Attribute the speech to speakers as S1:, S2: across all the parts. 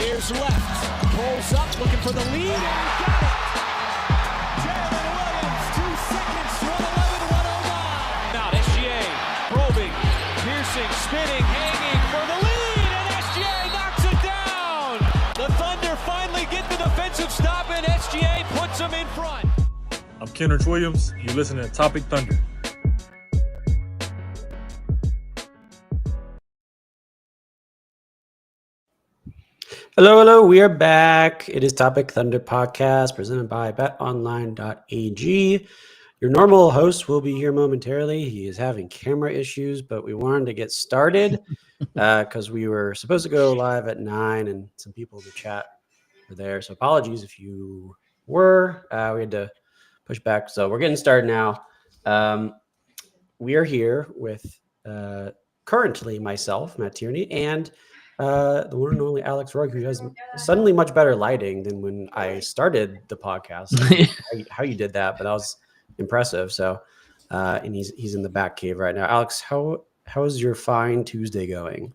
S1: Here's left. Pulls up, looking for the lead, and got it. Jalen Williams, 2 seconds, 1:11.109. Now SGA, probing, piercing, spinning, hanging for the lead, and SGA knocks it down. The Thunder finally get the defensive stop, and SGA puts them in front.
S2: I'm Kenrich Williams. You're listening to Topic Thunder.
S3: Hello. We are back. It is Topic Thunder podcast presented by betonline.ag. Your normal host will be here momentarily. He is having camera issues, but we wanted to get started because we were supposed to go live at 9 and some people in the chat were there. So apologies if you were. We had to push back. So we're getting started now. We are here with currently myself, Matt Tierney, and the one and only Alex Roy, who has suddenly much better lighting than when I started the podcast. how you did that, but that was impressive. So, and he's in the back cave right now. Alex, how's your fine Tuesday going?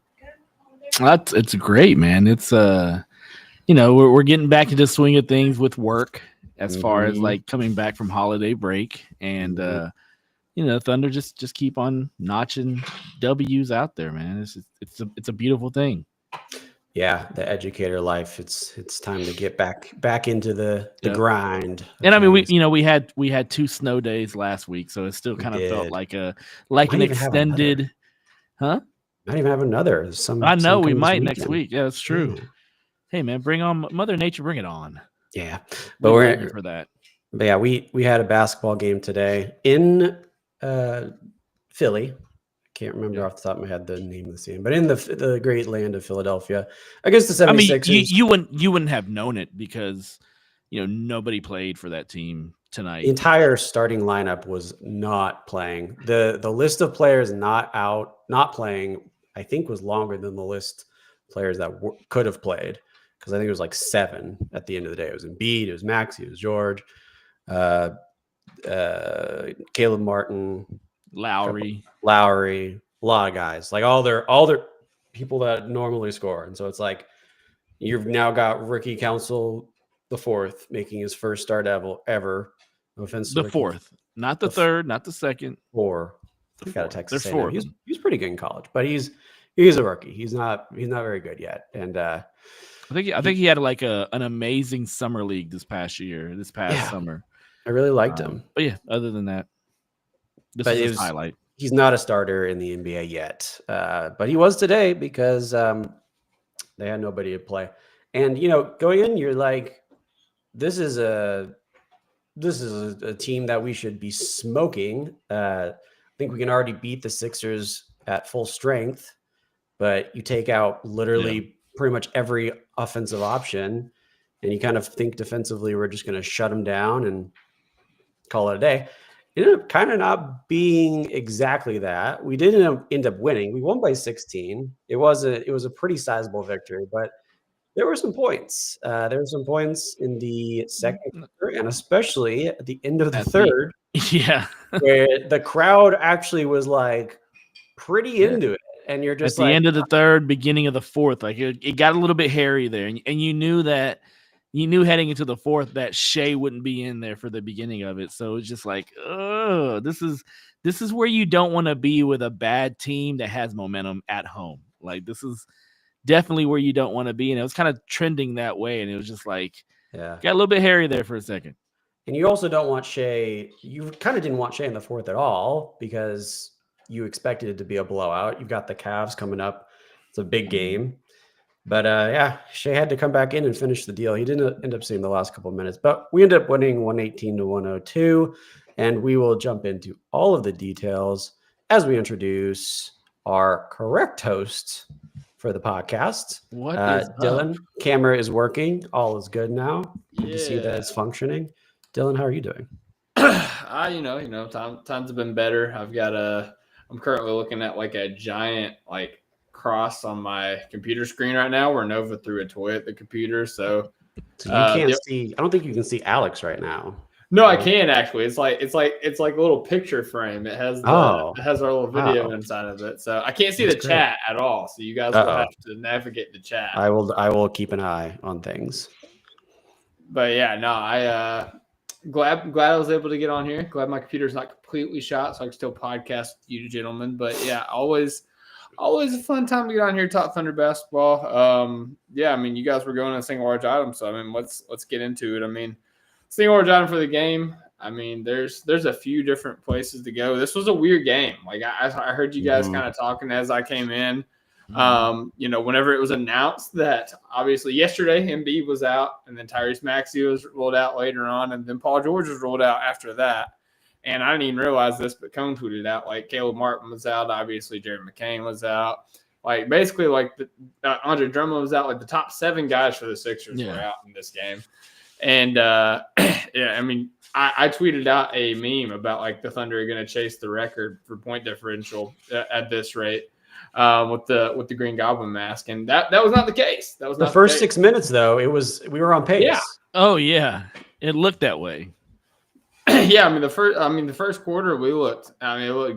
S4: It's great, man. It's we're getting back into the swing of things with work as far as like coming back from holiday break, and Thunder just keep on notching W's out there, man. It's a beautiful thing.
S3: Yeah, the educator life. It's time to get back into the grind.
S4: And I mean, we had 2 snow days last week, so it still kind of felt like an extended, huh?
S3: Might even have another.
S4: I know we might next week. Yeah, that's true. Yeah. Hey, man, bring on Mother Nature. Bring it on.
S3: Yeah, but we're
S4: ready for that.
S3: But yeah, we had a basketball game today in Philly. Can't remember off the top of my head the name of the team, but in the great land of Philadelphia, against the 76ers.
S4: I mean, you wouldn't have known it because nobody played for that team tonight.
S3: The entire starting lineup was not playing. The list of players not playing, I think, was longer than the list of players that could have played, because I think it was like 7 at the end of the day. It was Embiid, it was Maxey, it was George, Caleb Martin, Lowry, a lot of guys, like all their people that normally score. And so it's like you've now got Ricky Council the 4th making his first start ever. No offense to
S4: the 4th, not the 3rd, not the 2nd.
S3: Or got a Texas.
S4: There's 4.
S3: He's pretty good in college, but he's a rookie. He's not very good yet. And
S4: I think he had like an amazing summer league this past summer.
S3: I really liked him.
S4: But yeah, other than that, this is his highlight.
S3: He's not a starter in the NBA yet, but he was today because they had nobody to play. And going in, you're like, this is a team that we should be smoking. I think we can already beat the Sixers at full strength, but you take out literally pretty much every offensive option, and you kind of think defensively we're just going to shut them down and call it a day. It ended up kind of not being exactly that. We didn't end up winning. We won by 16. It was a pretty sizable victory, but there were some points. There were some points in the second quarter, and especially at the end of the third. Where the crowd actually was like pretty into it. And you're just
S4: at the end of the third, beginning of the fourth, like it got a little bit hairy there. And you knew heading into the fourth that Shea wouldn't be in there for the beginning of it. So it's just like, oh, this is where you don't want to be with a bad team that has momentum at home. Like, this is definitely where you don't want to be. And it was kind of trending that way. And it was just like, got a little bit hairy there for a second.
S3: And you also don't want Shea. You kind of didn't want Shea in the fourth at all because you expected it to be a blowout. You've got the Cavs coming up. It's a big game. But Shea had to come back in and finish the deal. He didn't end up seeing the last couple of minutes, but we ended up winning 118-102. And we will jump into all of the details as we introduce our correct host for the podcast.
S4: What is
S3: Dylan? Camera is working. All is good now. Good to see that it's functioning. Dylan, how are you doing?
S5: Times have been better. I'm currently looking at like a giant cross on my computer screen right now where Nova threw a toy at the computer. So
S3: you can't see. I don't think you can see Alex right now.
S5: No, I can actually. It's like a little picture frame. It has it has our little video inside of it. So I can't see the chat at all. So you guys will have to navigate the chat.
S3: I will keep an eye on things.
S5: But yeah, no, I glad I was able to get on here. Glad my computer's not completely shot, so I can still podcast with you gentlemen. But yeah, always a fun time to get on here, talk Thunder basketball. Yeah, I mean, you guys were going on single large items, so I mean, let's get into it. I mean, single large item for the game. I mean, there's a few different places to go. This was a weird game. Like I heard you guys kind of talking as I came in. Whenever it was announced that obviously yesterday Embiid was out, and then Tyrese Maxey was rolled out later on, and then Paul George was rolled out after that. And I didn't even realize this, but Cone tweeted out like Caleb Martin was out, obviously Jared McCain was out, like basically like Andre Drummond was out. Like the top 7 guys for the Sixers were out in this game. And yeah, I mean, I tweeted out a meme about like the Thunder are going to chase the record for point differential at this rate. With the Green Goblin mask, and that was not the case. That was
S3: the first 6 minutes though. We were on pace.
S5: Yeah.
S4: Oh yeah, it looked that way.
S5: Yeah, the first quarter it looked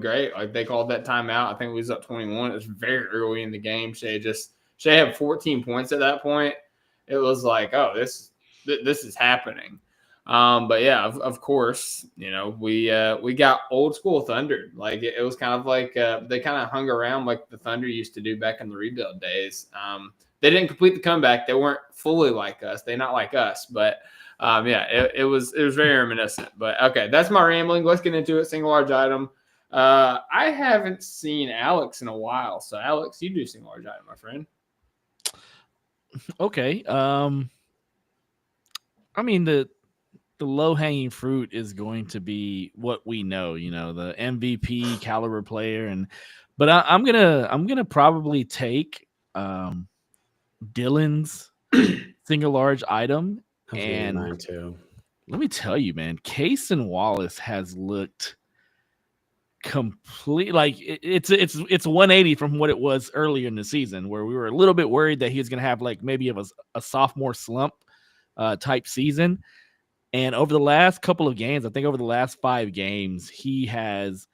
S5: great. Like they called that timeout. I think we was up 21. It was very early in the game. Shea had 14 points at that point. It was like, oh, this is happening. But yeah, of course, we got old school Thunder. Like it was kind of like they kind of hung around like the Thunder used to do back in the rebuild days. They didn't complete the comeback. They weren't fully like us. They're not like us, but yeah, it was very reminiscent. But okay, that's my rambling. Let's get into it. Single large item. I haven't seen Alex in a while, so Alex, you do single large item, my friend.
S4: Okay. I mean the low-hanging fruit is going to be what we know, the MVP caliber player, but I'm gonna probably take Dylan's single large item. And
S3: mine too.
S4: Let me tell you, man, Cason Wallace has looked complete. Like it's 180 from what it was earlier in the season, where we were a little bit worried that he was gonna have like maybe a sophomore slump type season. And over the last couple of games, I think over the last 5 games, he has,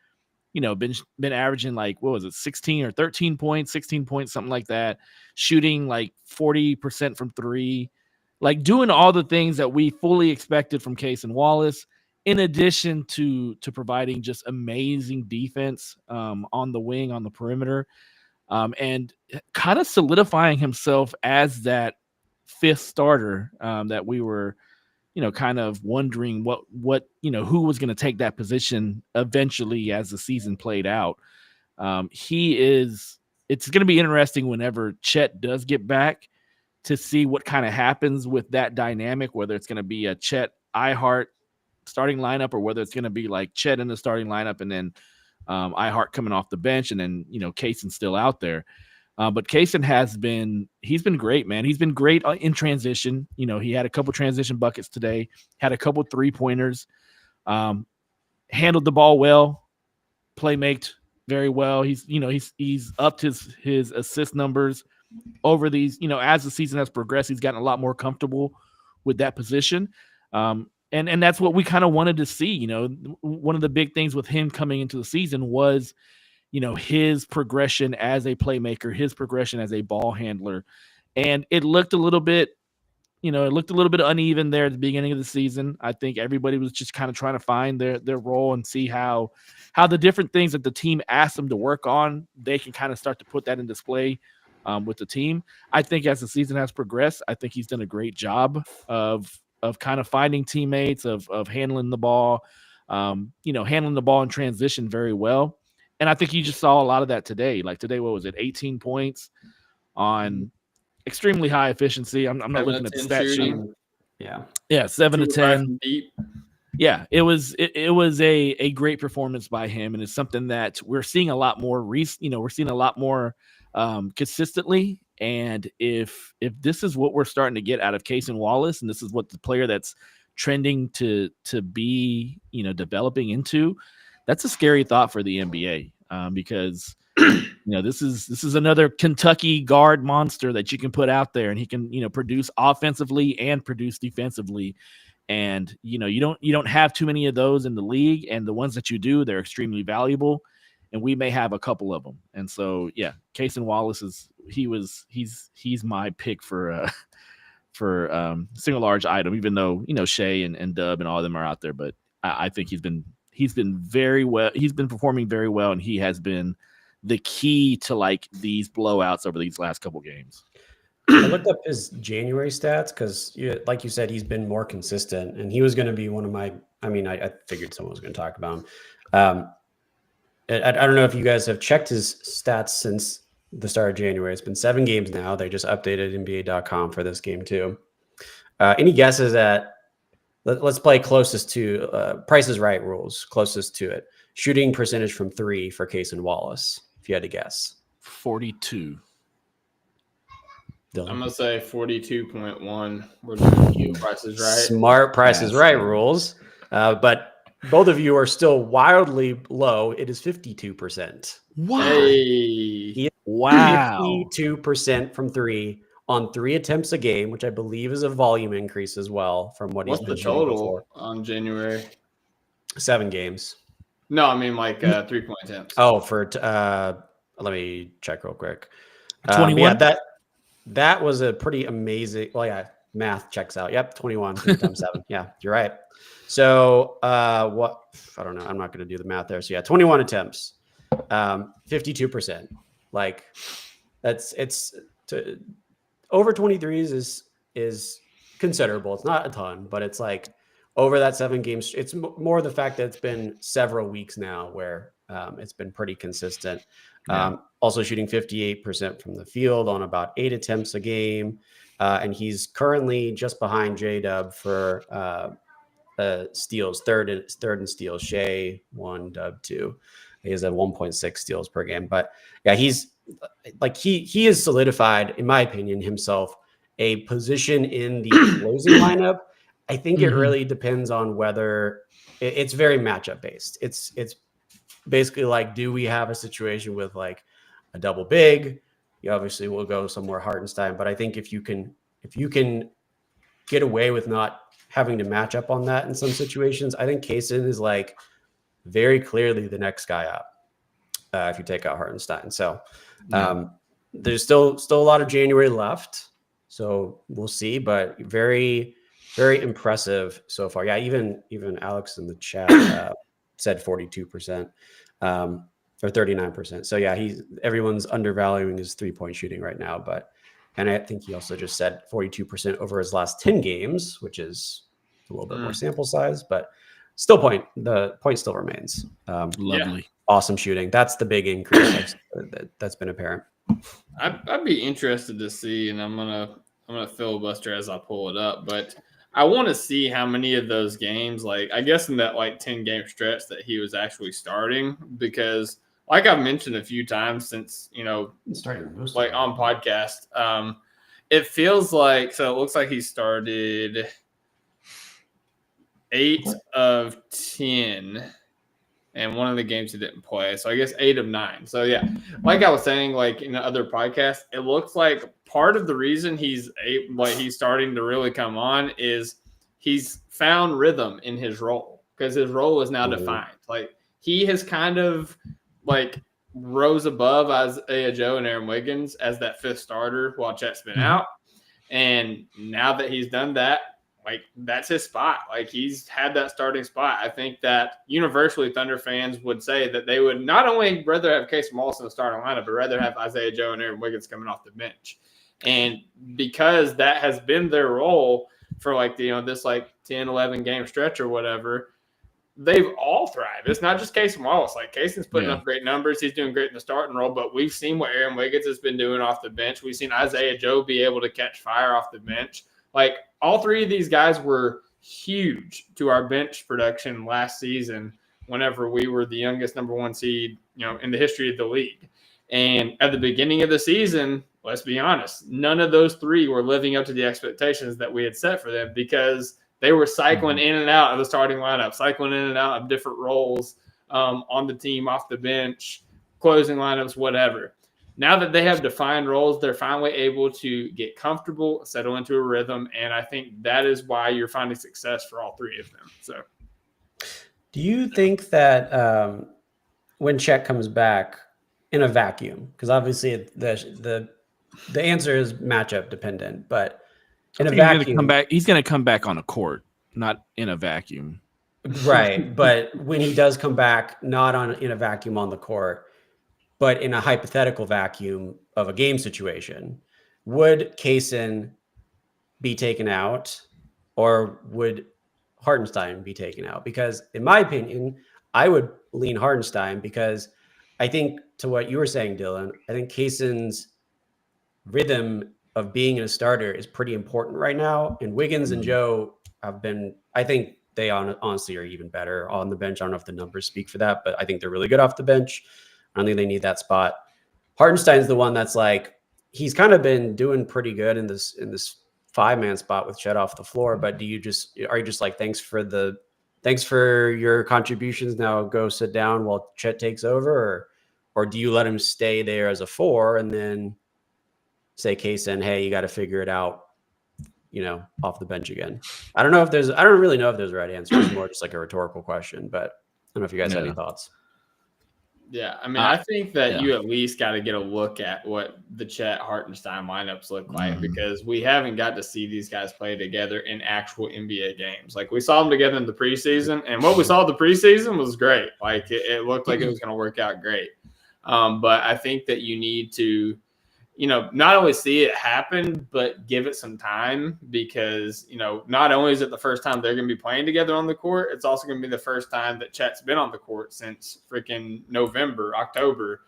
S4: been averaging like, what was it, 16 or 13 points, 16 points, something like that, shooting like 40% from 3, like doing all the things that we fully expected from Cason Wallace, in addition to providing just amazing defense on the wing, on the perimeter, and kind of solidifying himself as that 5th starter that we were kind of wondering what who was going to take that position eventually as the season played out. It's going to be interesting whenever Chet does get back to see what kind of happens with that dynamic, whether it's going to be a Chet Ihart starting lineup or whether it's going to be like Chet in the starting lineup and then Ihart coming off the bench and then, Cason's still out there. But Cason he's been great, man. He's been great in transition. He had a couple transition buckets today, had a couple 3-pointers, handled the ball well, playmaked very well. He's upped his assist numbers over these, as the season has progressed, he's gotten a lot more comfortable with that position. And that's what we kind of wanted to see. One of the big things with him coming into the season was, his progression as a playmaker, his progression as a ball handler. And it looked a little bit, uneven there at the beginning of the season. I think everybody was just kind of trying to find their role and see how the different things that the team asked them to work on, they can kind of start to put that in display with the team. I think as the season has progressed, I think he's done a great job of kind of finding teammates, of handling the ball, handling the ball in transition very well. And I think you just saw a lot of that today. Like today, what was it? 18 points on extremely high efficiency. I'm not looking at the stat sheet. Yeah, 7 to 10. Yeah, it was a great performance by him, and it's something that we're seeing a lot more. We're seeing a lot more consistently. And if this is what we're starting to get out of Cason Wallace, and this is what the player that's trending to be developing into, that's a scary thought for the NBA because this is another Kentucky guard monster that you can put out there, and he can produce offensively and produce defensively. And you don't have too many of those in the league, and the ones that you do, they're extremely valuable. And we may have a couple of them. And so, yeah, Cason Wallace he's my pick for single large item, even though, Shea and Dub and all of them are out there. But I think he's been very well. He's been performing very well, and he has been the key to like these blowouts over these last couple games.
S3: I looked up his January stats because, like you said, he's been more consistent, and he was going to be one of my. I mean, I figured someone was going to talk about him. I don't know if you guys have checked his stats since the start of January. It's been 7 games now. They just updated NBA.com for this game too. Any guesses at? Let's play closest to Price is Right rules. Closest to it. Shooting percentage from 3 for Cason Wallace. If you had to guess,
S4: 42.
S3: Dylan.
S5: I'm gonna say 42.1. We're doing Price is Right.
S3: Smart Price is Right rules, but both of you are still wildly low. It is 52%.
S4: Wow.
S5: Hey.
S4: Wow.
S3: 52% from 3 on 3 attempts a game, which I believe is a volume increase as well from what
S5: What's
S3: he's
S5: the
S3: been shooting
S5: total
S3: before.
S5: on January?
S3: 7 games.
S5: No, I mean like 3-point attempts.
S3: Oh, for let me check real quick.
S4: 21.
S3: Yeah, that was a pretty amazing. Well, yeah, math checks out. Yep, 21 times 7. Yeah, you're right. So what? I don't know. I'm not going to do the math there. So yeah, 21 attempts, 52%. Like over 23s is considerable. It's not a ton, but it's like over that 7 games. It's more the fact that it's been several weeks now where it's been pretty consistent.
S4: Yeah.
S3: Also shooting 58% from the field on about 8 attempts a game, and he's currently just behind J-Dub for steals, third in steals. Shea 1, Dub 2. He has a 1.6 steals per game. But yeah, he's like he has solidified, in my opinion, himself a position in the closing lineup. I think it really depends on whether it's very matchup based. It's basically like, do we have a situation with like a double big? You obviously will go somewhere Hartenstein, but I think if you can get away with not having to match up on that in some situations, I think Cason is like very clearly the next guy up if you take out Hartenstein. So there's still a lot of January left, so we'll see. But very, very impressive so far. Yeah, even Alex in the chat said 42% or 39%. So yeah, everyone's undervaluing his 3-point shooting right now, and I think he also just said 42% over his last 10 games, which is a little bit more sample size, but still the point still remains.
S4: Lovely.
S3: Awesome shooting. That's the big increase that's been apparent.
S5: I'd be interested to see, and I'm gonna filibuster as I pull it up, but I want to see how many of those games, like I guess in that like 10 game stretch that he was actually starting, because like I've mentioned a few times since, like on podcast, it feels like, so it looks like he started 8 of 10, and one of the games he didn't play. So I guess 8 of 9. So yeah, like I was saying, like in the other podcast, it looks like part of the reason he's starting to really come on is he's found rhythm in his role, because his role is now defined. Like he has kind of like rose above Isaiah Joe and Aaron Wiggins as that 5th starter while Chet's been out. And now that he's done that, like that's his spot. Like he's had that starting spot. I think that universally Thunder fans would say that they would not only rather have Cason Wallace in the starting lineup, but rather have Isaiah Joe and Aaron Wiggins coming off the bench. And because that has been their role for like, this like 10, 11 game stretch or whatever, they've all thrived. It's not just Cason Wallace. Like Cason's putting up great numbers. He's doing great in the starting role, but we've seen what Aaron Wiggins has been doing off the bench. We've seen Isaiah Joe be able to catch fire off the bench. Like all 3 of these guys were huge to our bench production last season whenever we were the youngest number 1 seed, in the history of the league. And at the beginning of the season, let's be honest, none of those 3 were living up to the expectations that we had set for them, because they were cycling in and out of the starting lineup, cycling in and out of different roles on the team, off the bench, closing lineups, whatever. now that they have defined roles, they're finally able to get comfortable, settle into a rhythm, and I think that is why you're finding success for all three of them. So,
S3: do you think that when Chet comes back in a vacuum, because obviously the answer is matchup dependent, but in a vacuum,
S4: he's going to come back on a court, not in a vacuum.
S3: Right, but when he does come back, not in a vacuum on the court, but in a hypothetical vacuum of a game situation, would Kaysen be taken out, or would Hartenstein be taken out? Because in my opinion, I would lean Hartenstein, because I think, to what you were saying, Dylan, I think Kaysen's rhythm of being a starter is pretty important right now. And Wiggins and Joe have been, I think they honestly are even better on the bench. I don't know if the numbers speak for that, but I think they're really good off the bench. I don't think they need that spot. Hartenstein's the one that's like, he's kind of been doing pretty good in this 5-man spot with Chet off the floor. But are you just like, thanks for your contributions, now go sit down while Chet takes over, or do you let him stay there as a 4 and then say, Kaysen, hey, you got to figure it out, off the bench again? I don't really know if there's a right answer. It's more just like a rhetorical question, but I don't know if you guys have any thoughts.
S5: Yeah, I mean, I think that you at least got to get a look at what the Chet Hartenstein lineups look like, because we haven't got to see these guys play together in actual NBA games. Like, we saw them together in the preseason, and what we saw in the preseason was great. Like, it looked like it was going to work out great. But I think that you need to, not only see it happen, but give it some time, because, not only is it the first time they're going to be playing together on the court, it's also going to be the first time that Chet's been on the court since freaking October.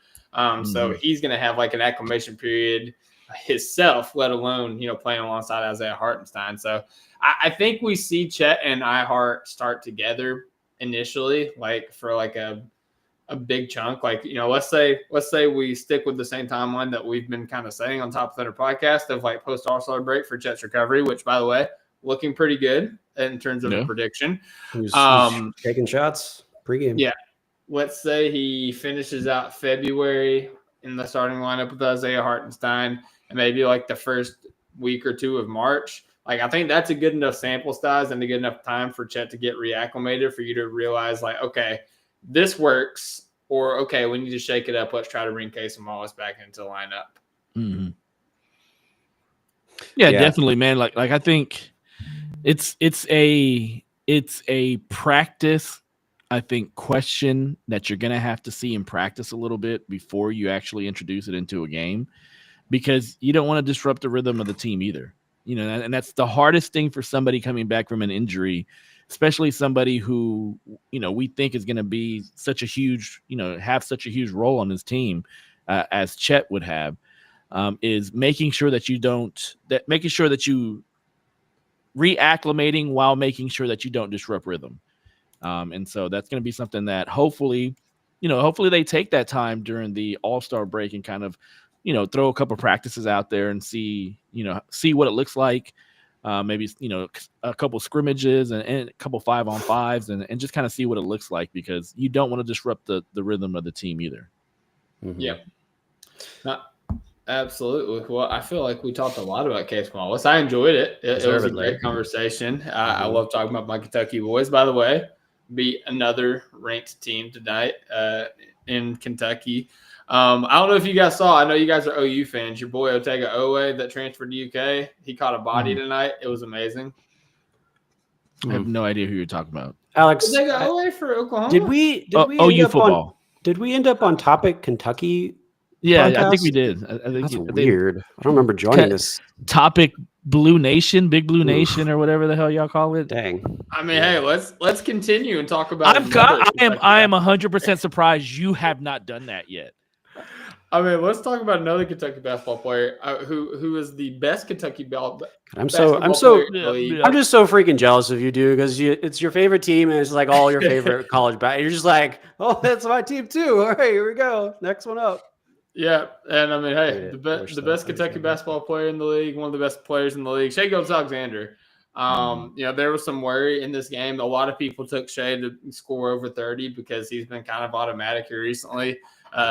S5: So he's going to have like an acclimation period himself, let alone, playing alongside Isaiah Hartenstein. So I think we see Chet and iHart start together initially, like for like a big chunk. Like, let's say we stick with the same timeline that we've been kind of saying on Top Thunder podcast of like post All-Star break for Chet's recovery, which, by the way, looking pretty good in terms of a prediction.
S3: Who's taking shots pregame?
S5: Yeah. Let's say he finishes out February in the starting lineup with Isaiah Hartenstein, and maybe like the first week or 2 of March. Like, I think that's a good enough sample size and a good enough time for Chet to get reacclimated for you to realize, like, okay, this works, or okay, we need to shake it up. Let's try to bring Kaysen Wallace back into the lineup.
S4: Mm-hmm. Yeah, definitely, man. Like I think it's a practice, I think, question that you're gonna have to see in practice a little bit before you actually introduce it into a game, because you don't want to disrupt the rhythm of the team either. And that's the hardest thing for somebody coming back from an injury, especially somebody who, we think is going to be such a huge, have such a huge role on his team as Chet would have, is making sure that you reacclimating while making sure that you don't disrupt rhythm. And so that's going to be something that hopefully they take that time during the All-Star break and kind of, throw a couple practices out there and see what it looks like. Maybe, a couple scrimmages and a couple 5-on-5s and just kind of see what it looks like, because you don't want to disrupt the rhythm of the team either.
S5: Mm-hmm. Yeah. Absolutely. Well, I feel like we talked a lot about Kaysen Wallace. I enjoyed it. It was a great conversation. I love talking about my Kentucky boys. By the way, beat another ranked team tonight in Kentucky. I don't know if you guys saw. I know you guys are OU fans. Your boy Otega Owe that transferred to UK, he caught a body tonight. It was amazing.
S4: I have no idea who you're talking about.
S3: Alex,
S5: Otega Owe for Oklahoma.
S3: Did we
S4: OU football?
S3: Did we end up on Topic Kentucky?
S4: Yeah,
S3: podcast?
S4: I think we did. I think
S3: That's weird. I don't remember joining this.
S4: Topic Blue Nation, Big Blue Nation, or whatever the hell y'all call it.
S3: Dang.
S5: I mean, hey, let's continue and talk about.
S4: I am 100% surprised you have not done that yet.
S5: I mean, let's talk about another Kentucky basketball player who is the best Kentucky
S3: I'm just so freaking jealous of you, dude, because it's your favorite team and it's like all your favorite college basketball. You're just like, oh, that's my team too. All right, here we go. Next one up.
S5: Yeah, and I mean, hey, the best Kentucky basketball player in the league, one of the best players in the league, Shai Gilgeous-Alexander. There was some worry in this game. A lot of people took Shai to score over 30 because he's been kind of automatic here recently.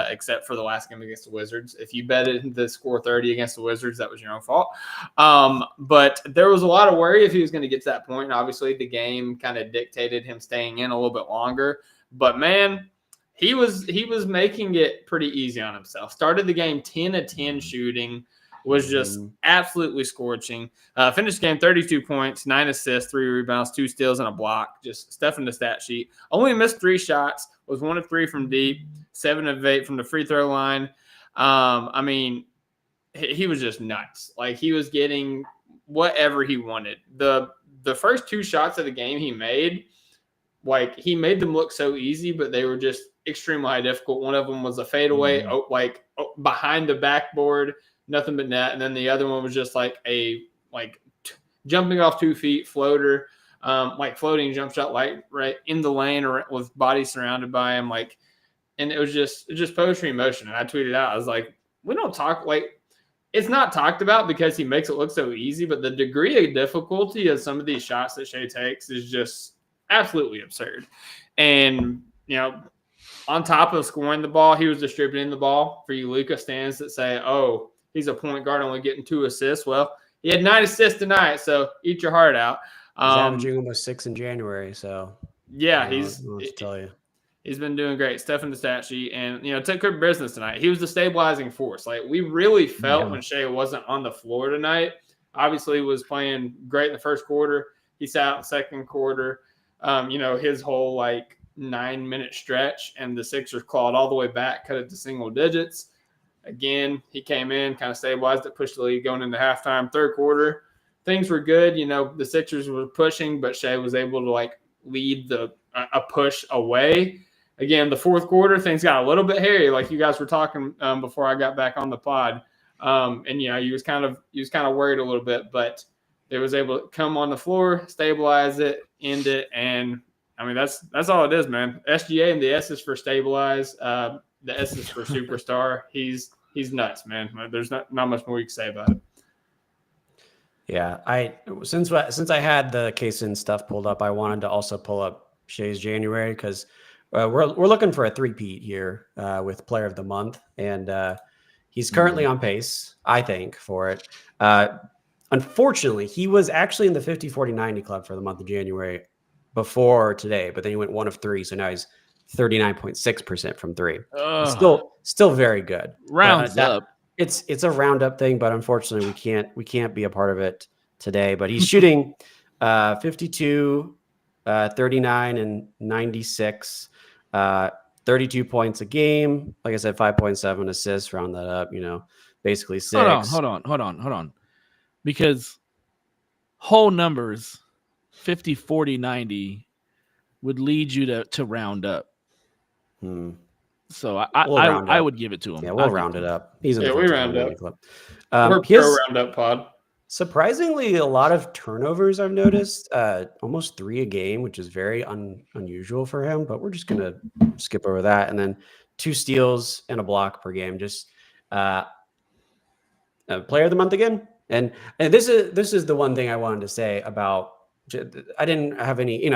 S5: except for the last game against the Wizards. If you betted the score 30 against the Wizards, that was your own fault. But there was a lot of worry if he was going to get to that point. And obviously, the game kind of dictated him staying in a little bit longer. But, man, he was making it pretty easy on himself. Started the game 10 of 10 shooting, was just absolutely scorching. Finished the game 32 points, 9 assists, 3 rebounds, 2 steals, and a block. Just stuffing the stat sheet. Only missed 3 shots, was 1 of 3 from deep, 7 of 8 from the free throw line. I mean, he was just nuts. Like, he was getting whatever he wanted. The first 2 shots of the game he made, like, he made them look so easy, but they were just extremely difficult. One of them was a fadeaway, behind the backboard, nothing but net. And then the other one was just like jumping off 2 feet floater, like floating jump shot, like right in the lane or with body surrounded by him. Like, and it was just poetry in motion. And I tweeted out, I was like, we don't talk, like, it's not talked about because he makes it look so easy, but the degree of difficulty of some of these shots that Shai takes is just absolutely absurd. And, you know, on top of scoring the ball, he was distributing the ball. For you Luka stands that say, oh, he's a point guard only getting 2 assists. Well, he had 9 assists tonight, so eat your heart out.
S3: He's averaging almost 6 in January, so
S5: yeah, he's been doing great, stuff in the stat sheet, and took good business tonight. He was the stabilizing force. Like, we really felt when Shai wasn't on the floor tonight. Obviously, he was playing great in the first quarter. He sat out in the second quarter. His whole 9-minute stretch, and the Sixers clawed all the way back, cut it to single digits. Again, he came in, kind of stabilized it, pushed the lead going into halftime. Third quarter, things were good. The Sixers were pushing, but Shai was able to lead a push away. Again, the fourth quarter, things got a little bit hairy, like you guys were talking before I got back on the pod. He was kind of worried a little bit, but they was able to come on the floor, stabilize it, end it, and I mean that's all it is, man. SGA, and the S is for stabilize. The S is for superstar. He's nuts, man. There's not much more you can say about it.
S3: Yeah, since I had the Kaysen stuff pulled up, I wanted to also pull up Shai's January because we're looking for a three-peat here with Player of the Month, and he's currently on pace, I think, for it. Unfortunately, he was actually in the 50-40-90 club for the month of January before today, but then he went 1 of 3, so now he's 39.6% from 3. Still very good.
S4: Rounds up.
S3: It's a roundup thing, but unfortunately we can't be a part of it today. But he's shooting 52, 39, and 96, 32 points a game. Like I said, 5.7 assists. Round that up. Basically 6.
S4: Hold on. Because whole numbers, 50, 40, 90, would lead you to round up. So I would give it to him.
S3: Yeah, we'll round it up. He's in
S5: we round up.
S3: Club.
S5: We're pro round up pod.
S3: Surprisingly, a lot of turnovers I've noticed. Almost 3 a game, which is very unusual for him. But we're just gonna skip over that. And then 2 steals and a block per game. Just Player of the Month again. And this is the one thing I wanted to say about. I didn't have any.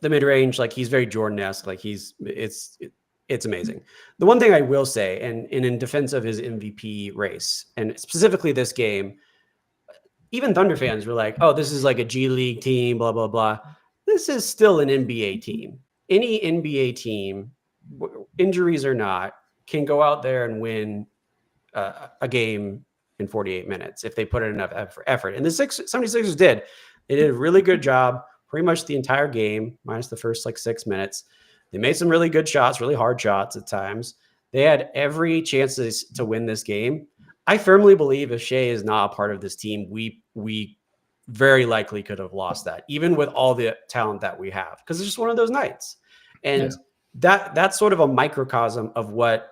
S3: The mid-range, he's very Jordan-esque. It's amazing. The one thing I will say, and in defense of his MVP race, and specifically this game, even Thunder fans were like, oh, this is like a G League team, blah, blah, blah. This is still an NBA team. Any NBA team, injuries or not, can go out there and win a game in 48 minutes if they put in enough effort. And the 76ers did. They did a really good job pretty much the entire game, minus the first 6 minutes. They made some really good shots, really hard shots at times. They had every chance to win this game. I firmly believe if Shai is not a part of this team, we very likely could have lost that, even with all the talent that we have, because it's just one of those nights. And that's sort of a microcosm of what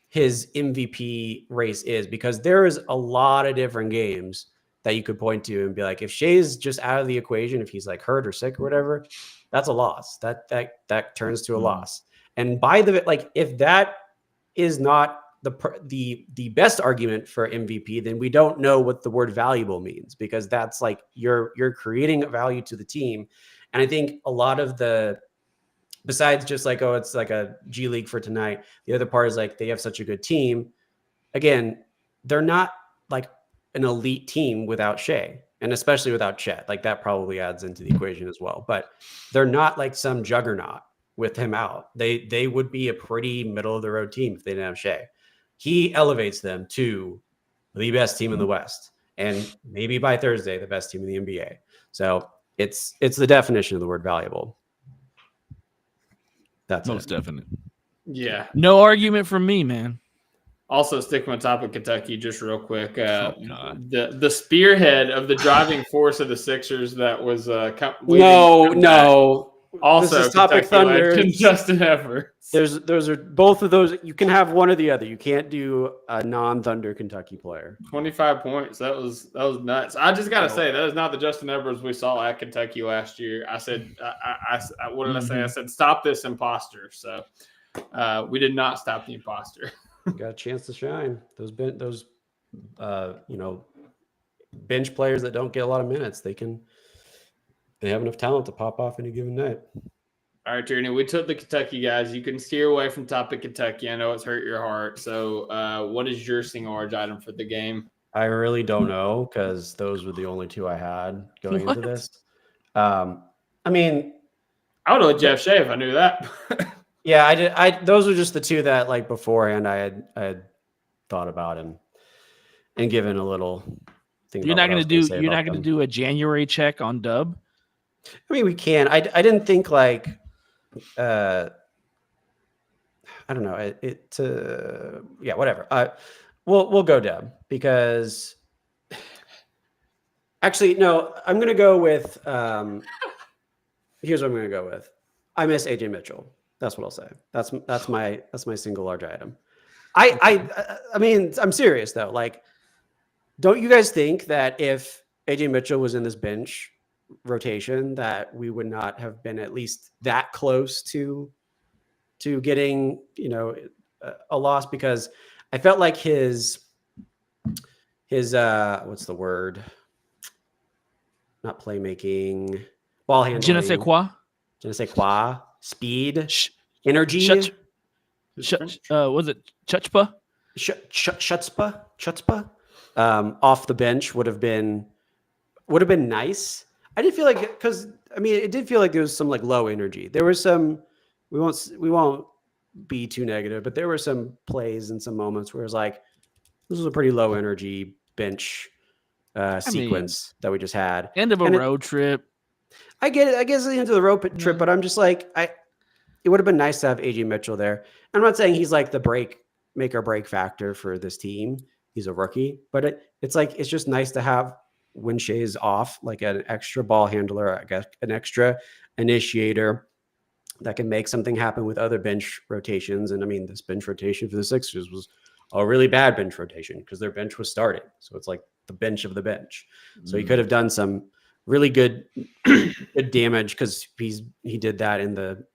S3: his MVP race is, because there is a lot of different games that you could point to and be like, if Shai's just out of the equation, if he's hurt or sick or whatever, that's a loss. That turns to a loss. And if that is not the best argument for MVP, then we don't know what the word valuable means, because that's you're creating a value to the team. And I think a lot of the besides just like, oh, it's like a G League for tonight. The other part is like they have such a good team. Again, they're not like an elite team without Shea, and especially without Chet. Like that probably adds into the equation as well. But they're not like some juggernaut with him out. They would be a pretty middle of the road team if they didn't have Shea. He elevates them to the best team in the West, and maybe by Thursday, the best team in the NBA. So it's the definition of the word valuable. That's
S4: Most
S3: it.
S4: definite.
S5: Yeah.
S4: No argument from me, man.
S5: Also, sticking on top of Kentucky, just real quick,
S4: God.
S5: the spearhead of the driving force of the Sixers that was
S3: No.
S5: Also,
S3: This is Topic
S5: Kentucky
S3: Thunder.
S5: legend Justin Edwards.
S3: Those are both of those. You can have one or the other. You can't do a non-Thunder Kentucky player.
S5: 25 points. That was nuts. I just gotta say that is not the Justin Edwards we saw at Kentucky last year. I said, what did I say? I said, stop this imposter. So we did not stop the imposter.
S3: Got a chance to shine. Those bench players that don't get a lot of minutes, they have enough talent to pop off any given night.
S5: All right, Tierney, we took the Kentucky guys. You can steer away from Topic Kentucky. I know it's hurt your heart. So what is your single large item for the game?
S3: I really don't know because those were the only two I had going into this. I mean,
S5: I would have let Jeff Shea if I knew that.
S3: yeah, I did. Those were just the two that like beforehand I had thought about and given a little thing.
S4: You're not going to do a January check on Dub?
S3: I mean, we can. I didn't think like, I don't know. Yeah, whatever. We'll go Dub because actually, no, I'm going to go with, here's what I'm going to go with. I miss AJ Mitchell. That's what I'll say. That's my single large item. I mean, I'm serious though. Like, don't you guys think that if AJ Mitchell was in this bench rotation that we would not have been at least that close to getting, a loss? Because I felt like his what's the word? Not playmaking, ball handling.
S4: Je ne sais quoi.
S3: Speed, energy.
S4: Was it Chutzpah?
S3: Chutzpah. Off the bench would have been nice. I did feel like, because I mean, it did feel like there was some like low energy. There was some. We won't be too negative, but there were some plays and some moments where it was like, this was a pretty low energy bench sequence that we just had.
S4: End of a road trip.
S3: I get it. I guess the end of the road trip, but I'm just like, it would have been nice to have AJ Mitchell there. I'm not saying he's like the make or break factor for this team. He's a rookie, but it's like, it's just nice to have when Shea's off, like an extra ball handler, I guess, an extra initiator that can make something happen with other bench rotations. And I mean, this bench rotation for the Sixers was a really bad bench rotation because their bench was starting. So it's like the bench of the bench. So he could have done some really good damage because he did that in the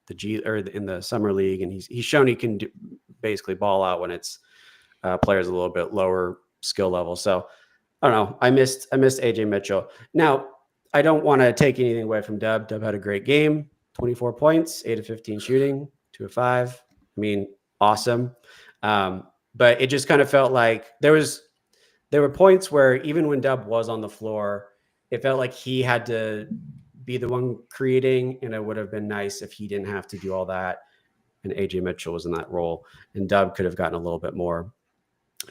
S3: in the summer league, and he's shown he can basically ball out when it's players a little bit lower skill level. So I don't know. I missed AJ Mitchell. Now I don't want to take anything away from Dub. Dub had a great game. 24 points, 8 of 15 shooting, 2 of 5. I mean, awesome. But it just kind of felt like there were points where even when Dub was on the floor, it felt like he had to be the one creating, and it would have been nice if he didn't have to do all that. And AJ Mitchell was in that role, and Dub could have gotten a little bit more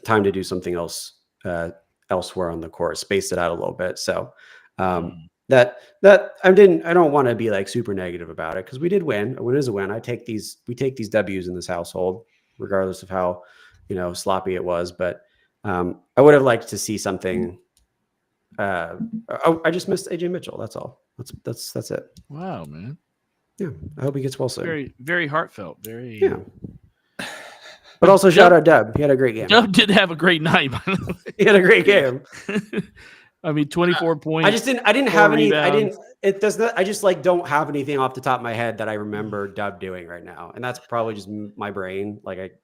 S3: time to do something else elsewhere on the court, spaced it out a little bit. So that I don't want to be like super negative about it because we did win. A win is a win. We take these W's in this household, regardless of how sloppy it was. But I would have liked to see something. I just missed AJ Mitchell. That's all. That's it.
S4: Wow, man.
S3: Yeah, I hope he gets well soon.
S4: Very, very heartfelt. Very.
S3: Yeah. But also shout out Dub. He had a great game.
S4: Dub did have a great night, by the way.
S3: He had a great game.
S4: I mean, 24 points.
S3: I didn't have any.
S4: Rebounds.
S3: It does not. I just like don't have anything off the top of my head that I remember Dub doing right now, and that's probably just my brain. Like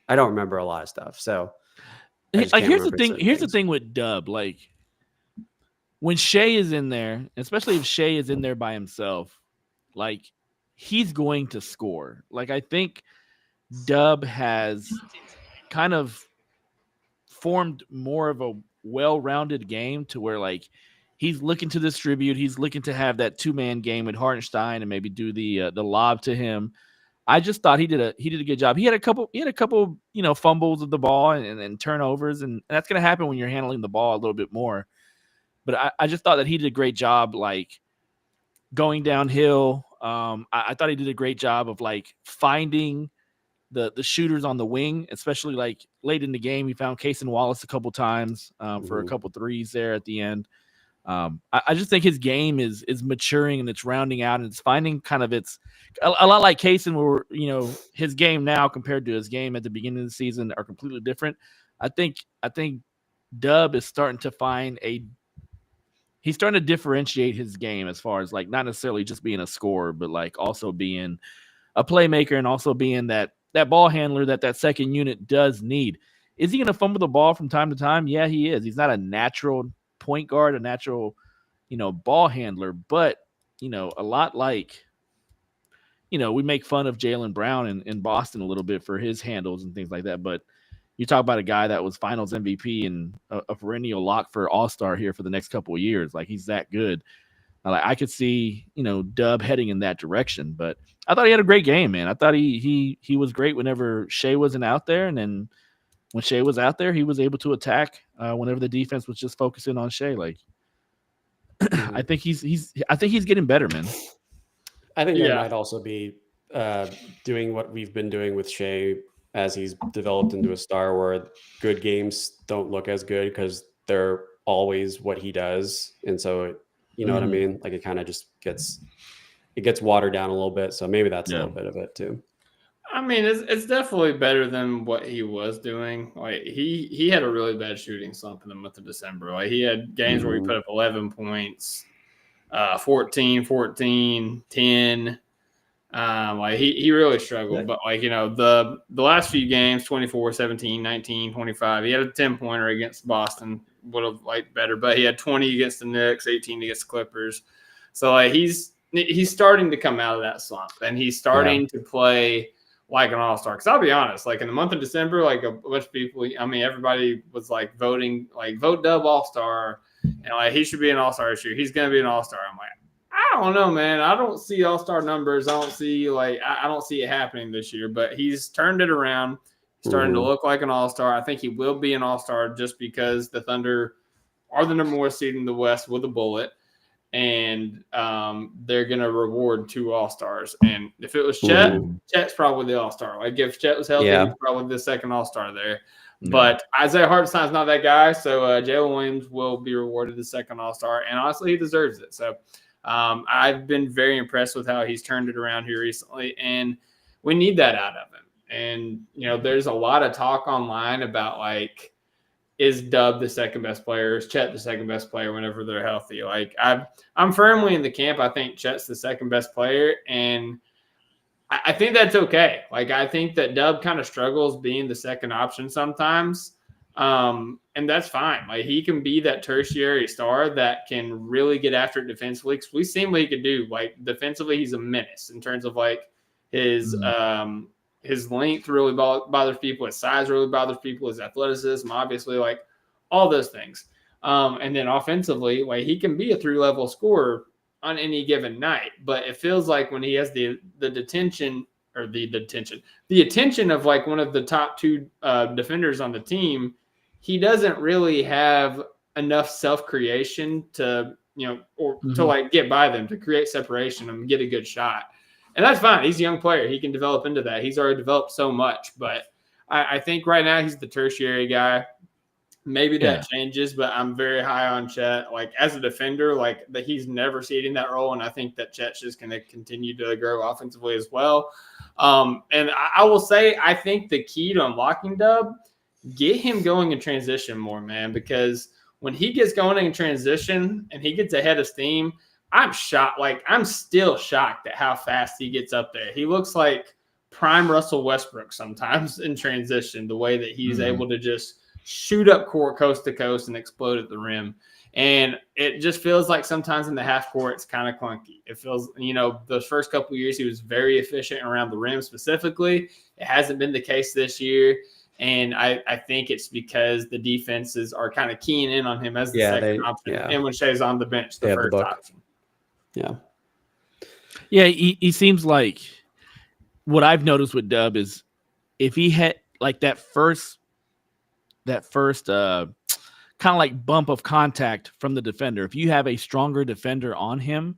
S3: I don't remember a lot of stuff. So
S4: like here's the thing. Here's the thing with Dub. Like when Shea is in there, especially if Shea is in there by himself, like he's going to score. Like, I think Dub has kind of formed more of a well-rounded game to where, like, he's looking to distribute. He's looking to have that two-man game with Hartenstein and maybe do the lob to him. I just thought he did a good job. He had a couple fumbles of the ball and turnovers, and that's going to happen when you're handling the ball a little bit more. But I just thought that he did a great job, like, going downhill. I thought he did a great job of, like, finding the shooters on the wing, especially, like, late in the game. He found Cason Wallace a couple times for a couple threes there at the end. I just think his game is maturing and it's rounding out and it's finding kind of its a lot like Cason, where his game now compared to his game at the beginning of the season are completely different. I think Dub is starting to he's starting to differentiate his game as far as, like, not necessarily just being a scorer, but, like, also being a playmaker and also being that ball handler that second unit does need. Is he going to fumble the ball from time to time? Yeah, he is. He's not a natural point guard, a natural, ball handler, but, a lot like, we make fun of Jaylen Brown in Boston a little bit for his handles and things like that. But you talk about a guy that was finals MVP and a perennial lock for All-Star here for the next couple of years. Like, he's that good. Like, I could see, Dub heading in that direction, but I thought he had a great game, man. I thought he was great whenever Shea wasn't out there. And then when Shea was out there, he was able to attack whenever the defense was just focusing on Shea. Like, I think he's getting better, man.
S3: I think that might also be doing what we've been doing with Shea as he's developed into a star, where good games don't look as good because they're always what he does. And so, you know what I mean? Like, it kind of just gets watered down a little bit. So maybe that's a little bit of it too.
S5: I mean, it's definitely better than what he was doing. Like, he had a really bad shooting slump in the month of December. Like, he had games where he put up 11 points, 14, 10. Like, he really struggled. But, like, the last few games, 24, 17, 19, 25, he had a 10-pointer against Boston. Would have liked better, but he had 20 against the Knicks, 18 against the Clippers. So, like, he's starting to come out of that slump, and he's starting to play like an all-star. Because I'll be honest, like, in the month of December, like, a bunch of people, I mean, everybody was, like, voting, like, vote Dub all-star, and, like, he should be an all-star this year. He's going to be an all-star. I'm like, I don't know, man. I don't see all-star numbers. I don't see, like, I don't see it happening this year, but he's turned it around. He's starting to look like an all-star. I think he will be an all-star just because the Thunder are the number one seed in the West with a bullet. And they're going to reward 2 all-stars. And if it was Chet, Chet's probably the all-star. Like, if Chet was healthy, he's probably the second all-star there. But Isaiah Hartenstein's not that guy, so Jalen Williams will be rewarded the second all-star. And honestly, he deserves it. So I've been very impressed with how he's turned it around here recently. And we need that out of him. And, there's a lot of talk online about, like, is Dub the second best player? Is Chet the second best player whenever they're healthy? Like, I'm firmly in the camp. I think Chet's the second best player, and I think that's okay. Like, I think that Dub kind of struggles being the second option sometimes, and that's fine. Like, he can be that tertiary star that can really get after it defensively. Because we've seen what he could do. Like, defensively, he's a menace in terms of, like, his length really bothers people. His size really bothers people. His athleticism, obviously, like, all those things. And then offensively, like, he can be a 3-level scorer on any given night. But it feels like when he has the attention of, like, one of the top 2 defenders on the team, he doesn't really have enough self-creation to, to, like, get by them, to create separation and get a good shot. And that's fine. He's a young player. He can develop into that. He's already developed so much. But I think right now he's the tertiary guy. Maybe that changes, but I'm very high on Chet. Like, as a defender, like, that he's never ceding that role, and I think that Chet's just going to continue to grow offensively as well. And I will say, I think the key to unlocking Dub, get him going in transition more, man, because when he gets going in transition and he gets ahead of steam, I'm shocked. Like, I'm still shocked at how fast he gets up there. He looks like prime Russell Westbrook sometimes in transition, the way that he's able to just shoot up court coast to coast and explode at the rim. And it just feels like sometimes in the half court, it's kind of clunky. It feels, those first couple of years, he was very efficient around the rim specifically. It hasn't been the case this year. And I think it's because the defenses are kind of keying in on him as the second option.
S3: Yeah.
S5: And when Shea's on the bench, the first option.
S3: Yeah.
S4: Yeah, he seems like what I've noticed with Dub is if he had like that first kind of like bump of contact from the defender, if you have a stronger defender on him,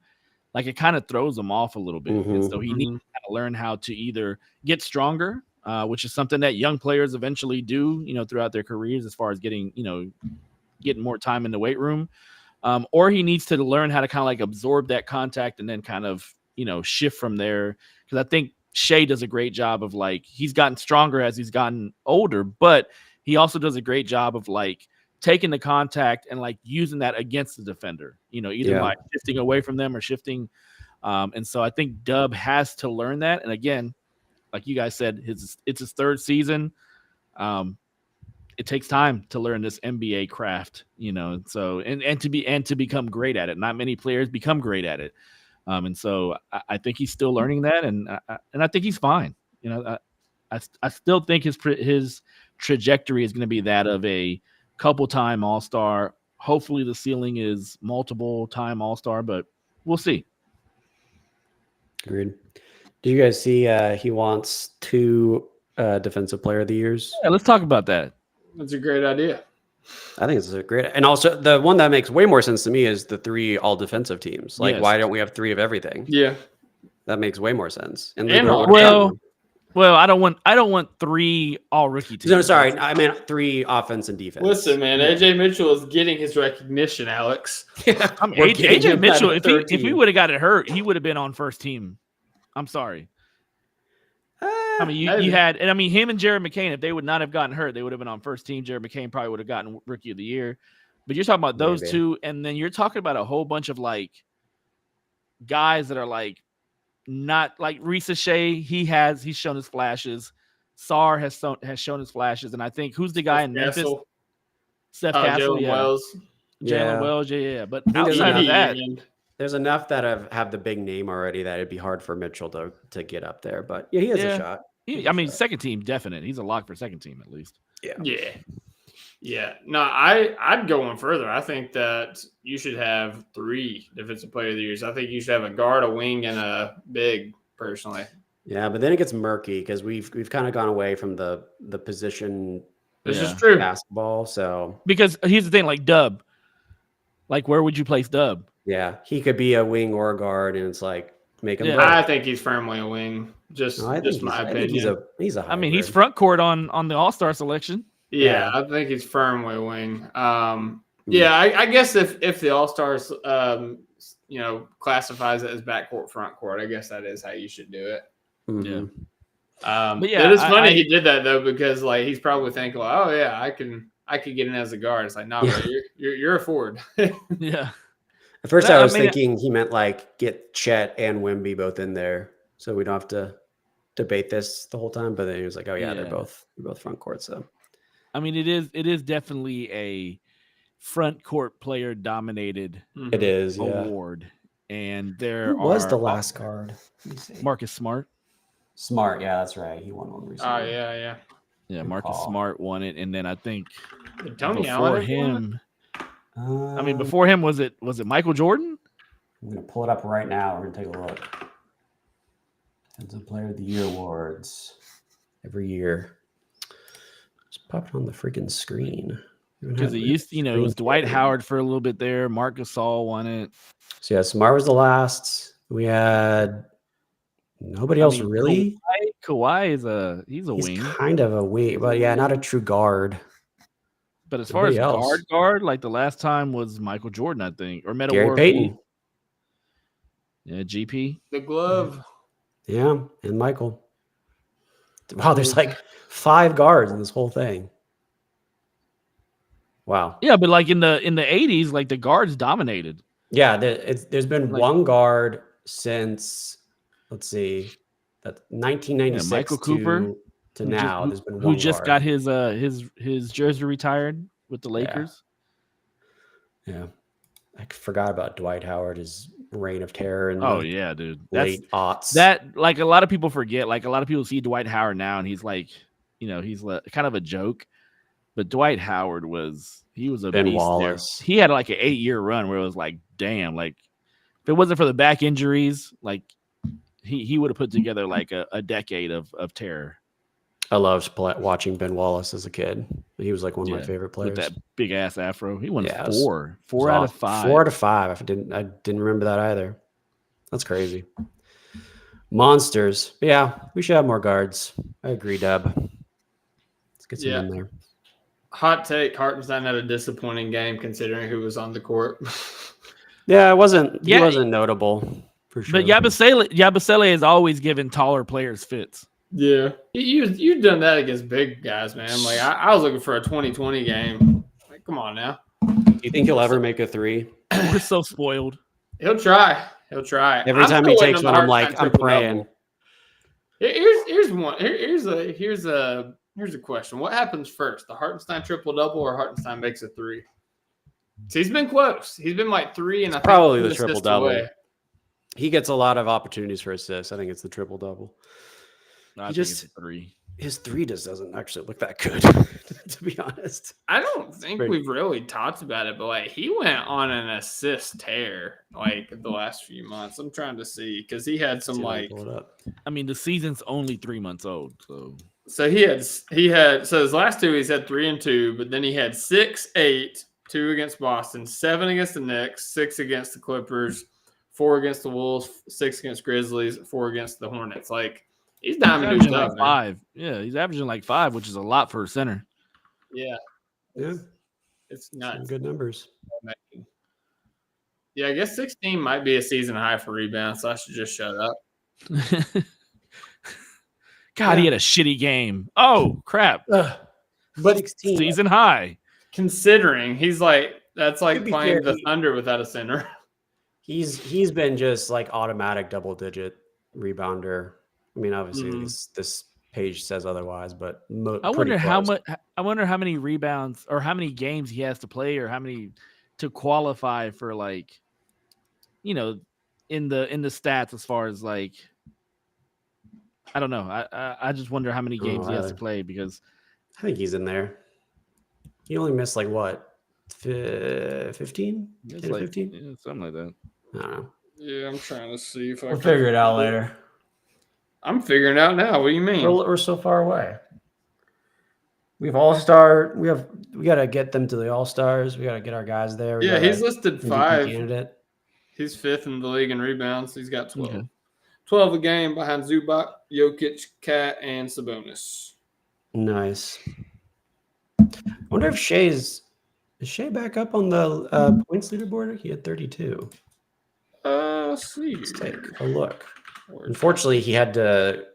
S4: like it kind of throws him off a little bit. And so he needs to learn how to either get stronger, which is something that young players eventually do, throughout their careers as far as getting more time in the weight room. Or he needs to learn how to kind of like absorb that contact and then kind of, shift from there. Because I think Shea does a great job of like, he's gotten stronger as he's gotten older, but he also does a great job of like taking the contact and like using that against the defender, either by shifting away from them or shifting. And so I think Dub has to learn that. And again, like you guys said, it's his third season. It takes time to learn this NBA craft, so and to become great at it. Not many players become great at it. And so I think he's still learning that, and I think he's fine. I still think his trajectory is going to be that of a couple-time All-Star. Hopefully the ceiling is multiple-time All-Star, but we'll see.
S3: Agreed. Do you guys see he wants 2 Defensive Player of the Years?
S4: Yeah, let's talk about that.
S5: That's a great idea.
S3: I think it's a great, and also the one that makes way more sense to me is the 3 all defensive teams. Like, why don't we have 3 of everything?
S5: Yeah,
S3: that makes way more sense. And
S4: well, I don't want 3 all rookie teams.
S3: No, sorry, I meant 3 offense and defense.
S5: Listen, man, AJ Mitchell is getting his recognition, Alex.
S3: Yeah,
S4: I mean, AJ Mitchell, if he would have got it hurt, he would have been on first team. I'm sorry. I mean, you had, and I mean, him and Jared McCain, if they would not have gotten hurt, they would have been on first team. Jared McCain probably would have gotten Rookie of the Year. But you're talking about those 2, and then you're talking about a whole bunch of like guys that are like not like Risa Shea. He's shown his flashes. Sarr has shown his flashes, and I think who's the guy in Memphis? Steph Castle,
S5: Jalen Wells.
S4: Jalen Wells, yeah. But outside of that,
S3: there's enough that have the big name already that it'd be hard for Mitchell to get up there. But yeah, he has a shot.
S4: Second team, definite. He's a lock for second team at least.
S5: Yeah. No, I'd go one further. I think that you should have 3 Defensive Player of the Years. I think you should have a guard, a wing, and a big. Personally,
S3: yeah, but then it gets murky because we've kind of gone away from the position.
S5: This is true.
S3: Basketball. So
S4: because here's the thing, like Dub, like where would you place Dub?
S3: Yeah, he could be a wing or a guard, and it's like make him.
S5: Yeah, I think he's firmly a wing. Just my opinion.
S3: I think he's a.
S4: I mean, he's front court on the All-Star selection.
S5: Yeah, I think he's firmly a wing. Yeah, I guess if the All-Stars, classifies it as backcourt, front court, I guess that is how you should do it.
S3: Mm-hmm.
S5: Yeah. But it is funny he did that though, because like he's probably thinking, like, oh yeah, I could get in as a guard. It's like, no, bro, you're a forward.
S4: Yeah.
S3: At first, I was thinking he meant like get Chet and Wemby both in there, so we don't have to debate this the whole time. But then he was like, "Oh yeah, they're both front court." So,
S4: I mean, it is definitely a front court player dominated.
S3: It is
S4: award, and
S3: Who was the last guard?
S4: Marcus Smart.
S3: Smart, yeah, that's right. He won one recently.
S5: Oh yeah.
S4: Yeah, Marcus Smart won it, and then I think
S5: Tony Allen
S4: him. I mean, before him, was it Michael Jordan?
S3: I'm gonna pull it up right now. We're gonna take a look. Defensive Player of the Year awards every year. Just pop it on the freaking screen.
S4: Because it used, it was Dwight Howard for a little bit there. Marc Gasol won it.
S3: So yeah, Smart was the last. We had nobody else really.
S4: Kawhi is he's a wing,
S3: kind of a wing, but yeah, not a true guard.
S4: But as far as guard, like the last time was Michael Jordan, I think, or
S3: Gary Payton.
S4: Yeah, GP.
S5: The glove.
S3: Yeah, and Michael. Wow, there's like 5 guards in this whole thing. Wow.
S4: Yeah, but like in the 80s, like the guards dominated.
S3: Yeah, there's been one guard since, let's see, that's 1996
S4: Michael Cooper
S3: to now. There's been one
S4: who just
S3: guard.
S4: got his jersey retired with the Lakers.
S3: Yeah. I forgot about Dwight Howard, his reign of terror in
S4: Oh
S3: the
S4: yeah, dude.
S3: late aughts.
S4: That like a lot of people forget. Like a lot of people see Dwight Howard now, and he's like, he's kind of a joke. But Dwight Howard was a
S3: Ben
S4: beast
S3: Wallace.
S4: there. He had like an 8-year run where it was like, damn, like if it wasn't for the back injuries, like he would have put together like a decade of terror.
S3: I loved watching Ben Wallace as a kid. He was like one of my favorite players.
S4: With that big ass afro. He won
S3: Yeah,
S4: four out of 5.
S3: 4 out of 5. I didn't remember that either. That's crazy. Monsters. Yeah, we should have more guards. I agree, Deb. Let's get some in there.
S5: Hot take: Hartenstein had a disappointing game considering who was on the court.
S3: Yeah, he wasn't notable for sure.
S4: But Yabusele has always given taller players fits.
S5: Yeah, you've done that against big guys, man. Like I was looking for a 2020 game. Like, come on now.
S3: Do you think he'll ever make a 3?
S4: We're so spoiled.
S5: He'll try.
S3: Every time he takes one, I'm like, I'm praying.
S5: Here's one. Here's a question. What happens first? The Hartenstein triple double or Hartenstein makes a 3? So he's been close. He's been like 3, and I think
S3: probably the triple double.
S5: Away.
S3: He gets a lot of opportunities for assists. I think it's the triple double.
S4: No, I think it's a 3.
S3: His 3 just doesn't actually look that good, to be honest.
S5: I don't think we've really talked about it, but like he went on an assist tear like the last few months. I'm trying to see because he had some like.
S4: I mean, the season's only 3 months old, so.
S5: So he had so his last 2 he's had 3 and 2, but then he had 6, 8, 2 against Boston, 7 against the Knicks, 6 against the Clippers, 4 against the Wolves, 6 against Grizzlies, 4 against the Hornets. Like. He's averaging
S4: like 5. Yeah, he's averaging like 5, which is a lot for a center.
S5: Yeah. It's nuts.
S3: Some good numbers.
S5: Yeah, I guess 16 might be a season high for rebounds, so I should just shut up.
S4: God, he had a shitty game. Oh, crap.
S5: But
S3: 16.
S4: Season high.
S5: Considering he's like, that's like playing the Thunder without a center.
S3: He's been just like automatic double-digit rebounder. I mean, obviously, this page says otherwise, but
S4: I wonder how much. I wonder how many rebounds or how many games he has to play, or how many to qualify for, like, in the stats as far as like. I don't know. I just wonder how many games he has to play because.
S3: I think he's in there. He only missed like what, 15? 15?
S4: Yeah, something like that.
S3: I don't know.
S5: Yeah, I'm trying to see if
S3: we'll figure it out later.
S5: I'm figuring it out now. What do you mean?
S3: We're so far away. We have All-Star. We got to get them to the All-Stars. We got to get our guys there.
S5: Yeah, he's listed
S3: MVP
S5: 5.
S3: Candidate.
S5: He's 5th in the league in rebounds. He's got 12.
S4: Okay.
S5: 12 a game behind Zubac, Jokic, Kat, and Sabonis.
S3: Nice. I wonder if is Shea back up on the points leaderboard? He had 32.
S5: Let's see.
S3: Let's take a look. Unfortunately, he had to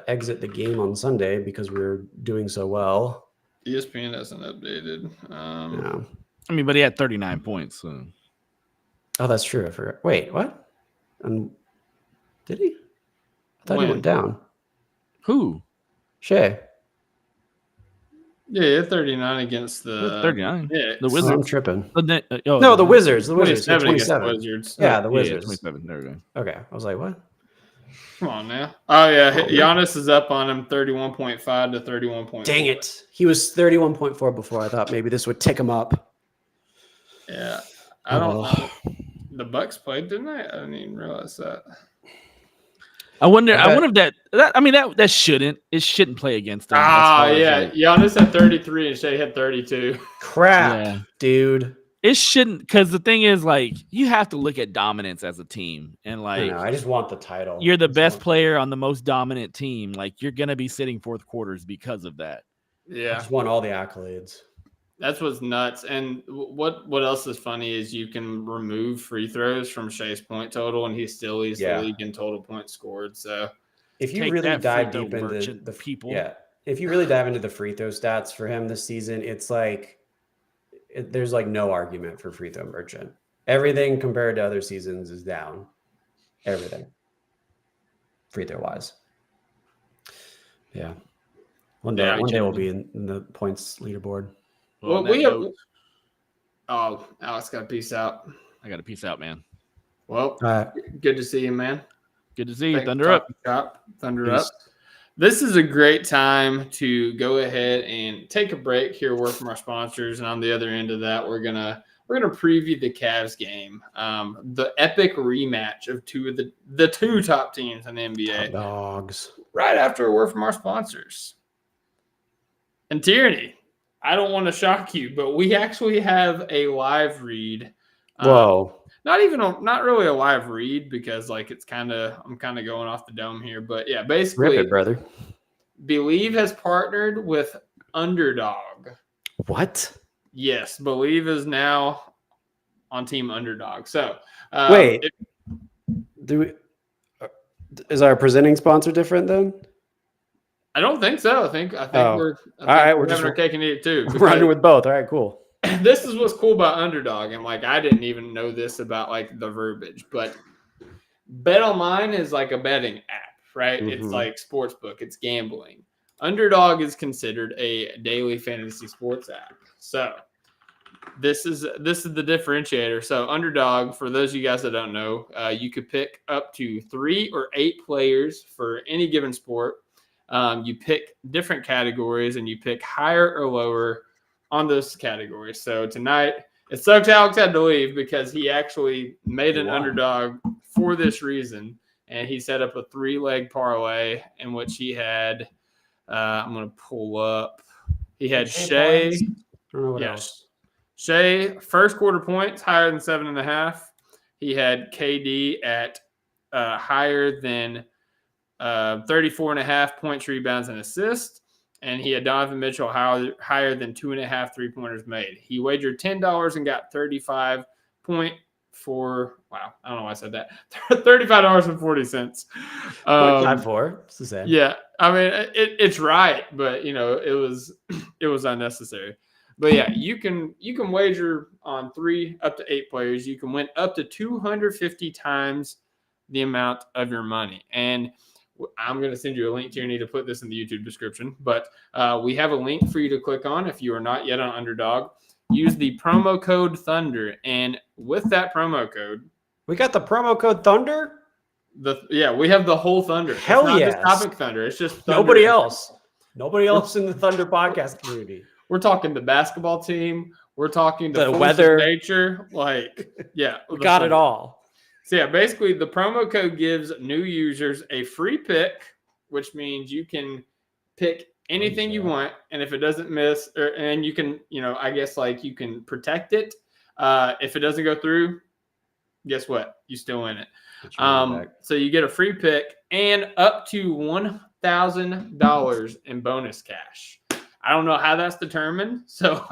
S3: exit the game on Sunday because we were doing so well.
S5: ESPN hasn't updated.
S3: No.
S4: I mean, but he had 39 points. So.
S3: Oh, that's true. I forgot. Wait, what? Did he? I thought he went down.
S4: Who?
S3: Shea.
S5: Yeah, he had 39 against the
S4: 39.
S5: Yeah,
S4: the Wizards.
S3: I'm tripping.
S4: No,
S3: the Wizards. The Wizards.
S5: 27 against the
S3: 27.
S5: Wizards.
S3: Yeah, the Wizards.
S4: 27. There we go.
S3: Okay, I was like, what?
S5: Come on now. Oh yeah, Giannis is up on him 31.5 to 31.4.
S3: Dang it. He was 31.4 before. I thought maybe this would tick him up.
S5: Yeah. I don't know. The Bucks played, didn't they? I didn't even realize that.
S4: I wonder if that shouldn't play against them.
S5: Yeah. Giannis had 33 and Shea had 32.
S3: Crap, dude.
S4: It shouldn't, because the thing is, like, you have to look at dominance as a team, and like,
S3: I just want the title.
S4: You're the best player on the most dominant team. Like, you're gonna be sitting fourth quarters because of that.
S5: Yeah,
S3: I just want all the accolades.
S5: That's what's nuts. And what else is funny is you can remove free throws from Shea's point total, and he still leads the league in total points scored. So
S3: if you really dive deep into the people, if you really dive into the free throw stats for him this season, it's like there's like no argument for free throw merchant. Everything compared to other seasons is down. Everything, free throw wise. Yeah, one day we'll be in the points leaderboard.
S5: Well, we have. Oh, Alex got a piece out.
S4: I got to peace out, man.
S5: Well, good to see you, man.
S4: Good to see you.
S5: Thanks
S4: Thunder
S5: for
S4: up.
S5: talking shop. Thunder
S3: Peace.
S5: up. This is a great time to go ahead and take a break here, work from our sponsors, and on the other end of that, we're gonna preview the Cavs game, the epic rematch of the two top teams in the NBA.
S3: Dogs.
S5: Right after a word from our sponsors. And Tierney, I don't want to shock you, but we actually have a live read.
S3: Whoa.
S5: Not really a live read because I'm kind of going off the dome here, but yeah, basically,
S3: Rip it, brother.
S5: Believe has partnered with Underdog.
S3: What?
S5: Yes, Believe is now on Team Underdog. So
S3: Wait, is our presenting sponsor different then?
S5: I don't think so. I think
S3: Oh.
S5: we're
S3: Just
S5: having our cake and eat it too.
S3: We're running with both. All right, cool.
S5: This is what's cool about Underdog, and I didn't even know this about the verbiage, but BetOnline is like a betting app, right? It's
S3: Mhm.
S5: like sportsbook, it's gambling. Underdog is considered a daily fantasy sports app. So this is the differentiator. So Underdog, for those of you guys that don't know, you could pick up to 3 or 8 players for any given sport. You pick different categories, and you pick higher or lower on those categories. So tonight, it sucks Alex had to leave because he actually made an underdog for this reason, and he set up a 3-leg parlay in which he had I'm going to pull up. He had Shea.
S3: I don't know what
S5: Yes.
S3: else.
S5: Shea, first quarter points, higher than 7.5. He had KD at higher than 34.5 points, rebounds, and assists. And he had Donovan Mitchell higher than 2.5 3-pointers made. He wagered $10 and got 35.4. Wow, I don't know why I said that. $35.40.
S3: 0.54. It's the same.
S5: Yeah, I mean it's right, but it was unnecessary. But yeah, you can wager on 3 up to 8 players. You can win up to 250 times the amount of your money. And I'm going to send you a link, Tierney, to put this in the YouTube description. But we have a link for you to click on if you are not yet on Underdog. Use the promo code Thunder, and with that promo code,
S3: We got the promo code Thunder?
S5: we have the whole Thunder.
S3: Hell
S5: it's not
S3: yes.
S5: just Topic Thunder. It's just Thunder.
S3: Nobody else. Nobody else in the Thunder podcast community.
S5: We're talking the basketball team. We're talking the
S3: weather.
S5: of nature.
S3: We got it all.
S5: So yeah, basically the promo code gives new users a free pick, which means you can pick anything you want, and if it doesn't miss, and you can, you can protect it. If it doesn't go through, guess what? You still win it. So you get a free pick and up to $1,000 in bonus cash. I don't know how that's determined, so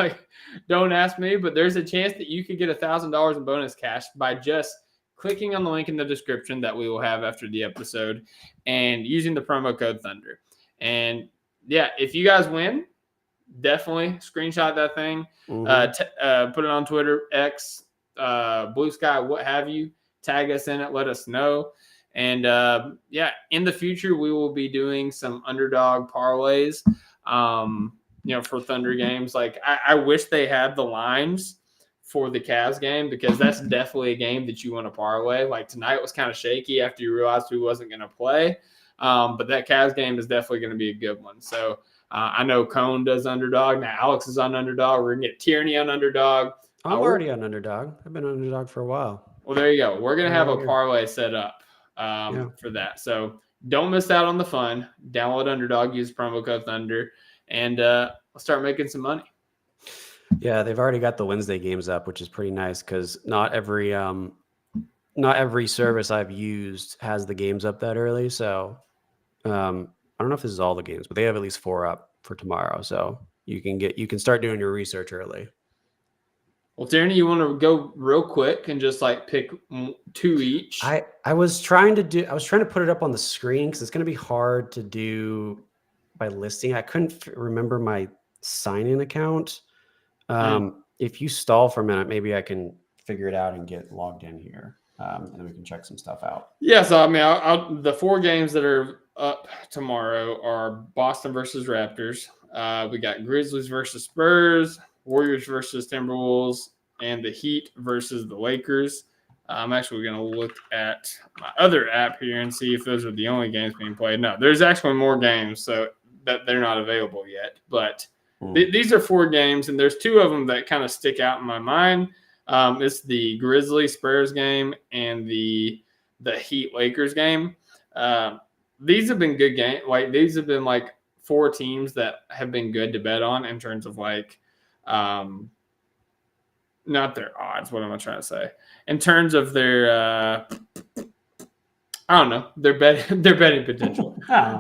S5: don't ask me, but there's a chance that you could get $1,000 in bonus cash by just clicking on the link in the description that we will have after the episode and using the promo code Thunder. And yeah, if you guys win, definitely screenshot that thing, put it on Twitter, X, Blue Sky, what have you. Tag us in it, let us know. And in the future, we will be doing some Underdog parlays, for Thunder games. I wish they had the lines for the Cavs game, because that's definitely a game that you want to parlay. Tonight was kind of shaky after you realized who wasn't going to play. But that Cavs game is definitely going to be a good one. So I know Cone does Underdog. Now Alex is on Underdog. We're going to get Tierney on Underdog.
S3: I'm already on Underdog. I've been on Underdog for a while.
S5: Well, there you go. We're going to have a parlay set up for that. So don't miss out on the fun. Download Underdog, use promo code Thunder, and let's start making some money.
S3: Yeah, they've already got the Wednesday games up, which is pretty nice because not every service I've used has the games up that early. So I don't know if this is all the games, but they have at least 4 up for tomorrow. So you can start doing your research early.
S5: Well, Tierney, you want to go real quick and just pick 2 each?
S3: I was trying to put it up on the screen because it's going to be hard to do by listing. I couldn't remember my sign-in account. If you stall for a minute, maybe I can figure it out and get logged in here, and then we can check some stuff out.
S5: Yeah, so I mean, the 4 games that are up tomorrow are Boston versus Raptors. We got Grizzlies versus Spurs, Warriors versus Timberwolves, and the Heat versus the Lakers. I'm actually going to look at my other app here and see if those are the only games being played. No, there's actually more games, so that they're not available yet. But these are 4 games, and there's 2 of them that kind of stick out in my mind. It's the Grizzlies Spurs game and the Heat Lakers game. These have been good games. Like these have been like 4 teams that have been good to bet on in terms of like, not their odds. What am I trying to say? In terms of their, I don't know, their betting potential.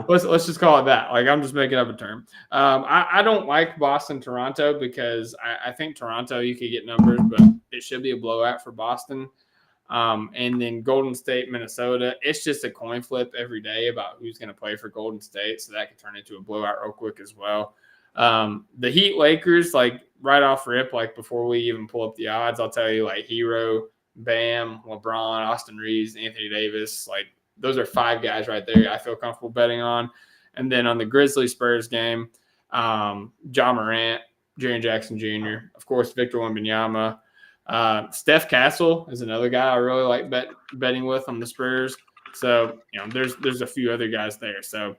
S5: Let's just call it that. Like I'm just making up a term. I don't like Boston Toronto because I think Toronto you could get numbers, but it should be a blowout for Boston. And then Golden State, Minnesota. It's just a coin flip every day about who's going to play for Golden State, so that could turn into a blowout real quick as well. The Heat Lakers, like right off rip, like before we even pull up the odds, I'll tell you like Hero, Bam, LeBron, Austin Reeves, Anthony Davis, like those are 5 guys right there I feel comfortable betting on. And then on the Grizzlies Spurs game, Ja Morant, Jaren Jackson Jr., of course, Victor Wembanyama. Steph Castle is another guy I really like betting with on the Spurs. So, there's a few other guys there. So,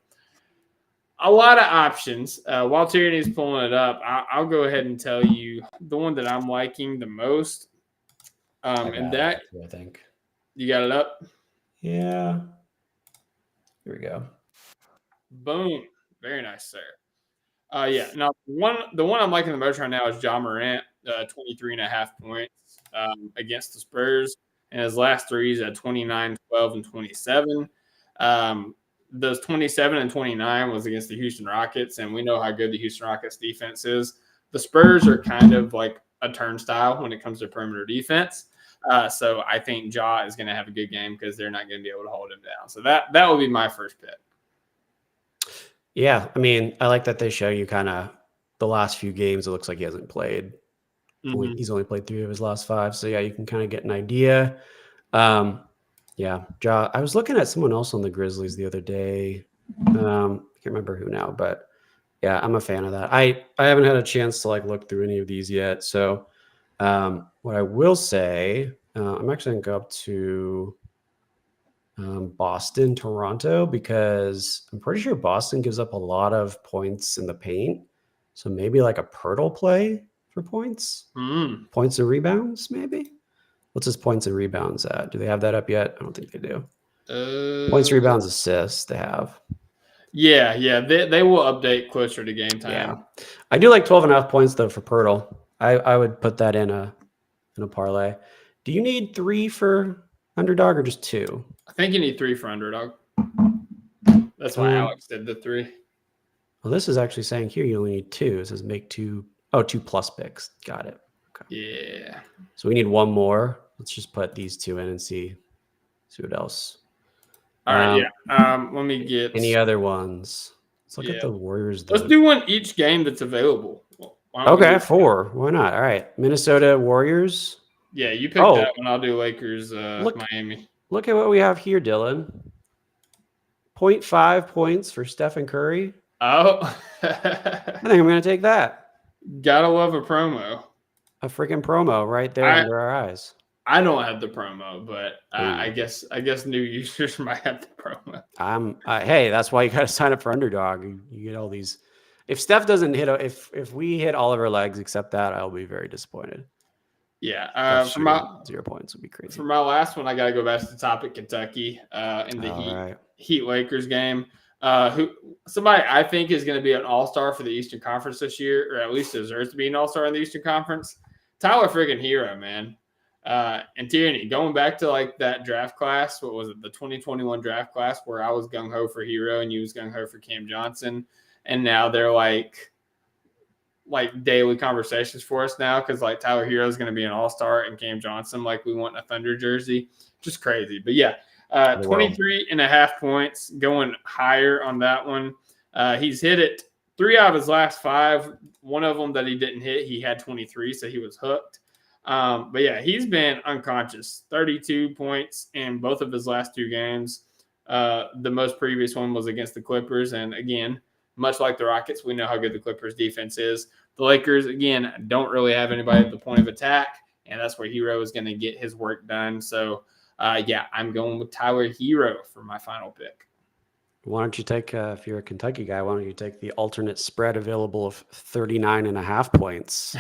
S5: a lot of options. While Tierney's pulling it up, I'll go ahead and tell you the one that I'm liking the most. And that,
S3: I think.
S5: You got it up?
S3: Yeah. Here we go.
S5: Boom. Very nice, sir. Yeah. Now, the one I'm liking the most right now is Ja Morant, 23.5 points against the Spurs. And his last 3 he's at 29, 12, and 27. Those 27 and 29 was against the Houston Rockets, and we know how good the Houston Rockets defense is. The Spurs are kind of like a turnstile when it comes to perimeter defense. So I think Ja is going to have a good game because they're not going to be able to hold him down. So that will be my first pick.
S3: Yeah, I mean, I like that they show you kind of the last few games. It looks like he hasn't played.
S5: Mm-hmm.
S3: He's only played 3 of his last 5. So, yeah, you can kind of get an idea. Yeah, Ja. I was looking at someone else on the Grizzlies the other day. I can't remember who now, but yeah, I'm a fan of that. I haven't had a chance to like look through any of these yet. So what I will say, I'm actually going to go up to Boston, Toronto, because I'm pretty sure Boston gives up a lot of points in the paint. So maybe like a Pirtle play for points, points and rebounds, maybe. What's his points and rebounds at? Do they have that up yet? I don't think they do. Points, rebounds, assists they have.
S5: Yeah. They will update closer to game time.
S3: Yeah. I do like 12.5 points though for Pirtle. I would put that in a parlay. Do you need 3 for underdog or just 2?
S5: I think you need 3 for underdog. That's why Alex did the 3.
S3: Well, this is actually saying here you only need 2. It says make 2. Oh, 2 plus picks. Got it. Okay.
S5: Yeah.
S3: So we need 1 more. Let's just put these 2 in and see what else.
S5: All right. Yeah. Let me get
S3: any other ones. Let's look at the Warriors.
S5: Let's do one each game that's available.
S3: Okay, 4. Why not? All right. Minnesota Warriors.
S5: Yeah, you pick that one. I'll do Lakers, Miami.
S3: Look at what we have here, Dylan. 0.5 points for Stephen Curry.
S5: Oh.
S3: I think I'm going to take that.
S5: Gotta love a promo.
S3: A freaking promo right there under our eyes.
S5: I don't have the promo, but I guess new users might have the promo.
S3: Hey, that's why you got to sign up for Underdog. You get all these. If Steph doesn't hit, if we hit all of our legs except that, I'll be very disappointed.
S5: Yeah,
S3: for my 0 points would be crazy.
S5: For my last one, I got to go back to the topic, Kentucky, in the Heat Lakers game. Somebody I think is going to be an all-star for the Eastern Conference this year, or at least deserves to be an all-star in the Eastern Conference. Tyler friggin' Hero, man. And Tierney, going back to like that draft class, what was it, the 2021 draft class where I was gung-ho for Hero and you was gung-ho for Cam Johnson, and now they're like daily conversations for us now because like Tyler Hero is going to be an all-star and Cam Johnson, like we want a Thunder jersey. Just crazy. But yeah, 23.5 points, going higher on that one. He's hit it 3 out of his last 5. One of them that he didn't hit, he had 23, so he was hooked. But yeah, he's been unconscious. 32 points in both of his last 2 games. The most previous one was against the Clippers. And again, much like the Rockets, we know how good the Clippers defense is. The Lakers, again, don't really have anybody at the point of attack. and that's where Hero is going to get his work done. So, yeah, I'm going with Tyler Hero for my final pick.
S3: Why don't you take, if you're a Kentucky guy, why don't you take the alternate spread available of 39.5 points?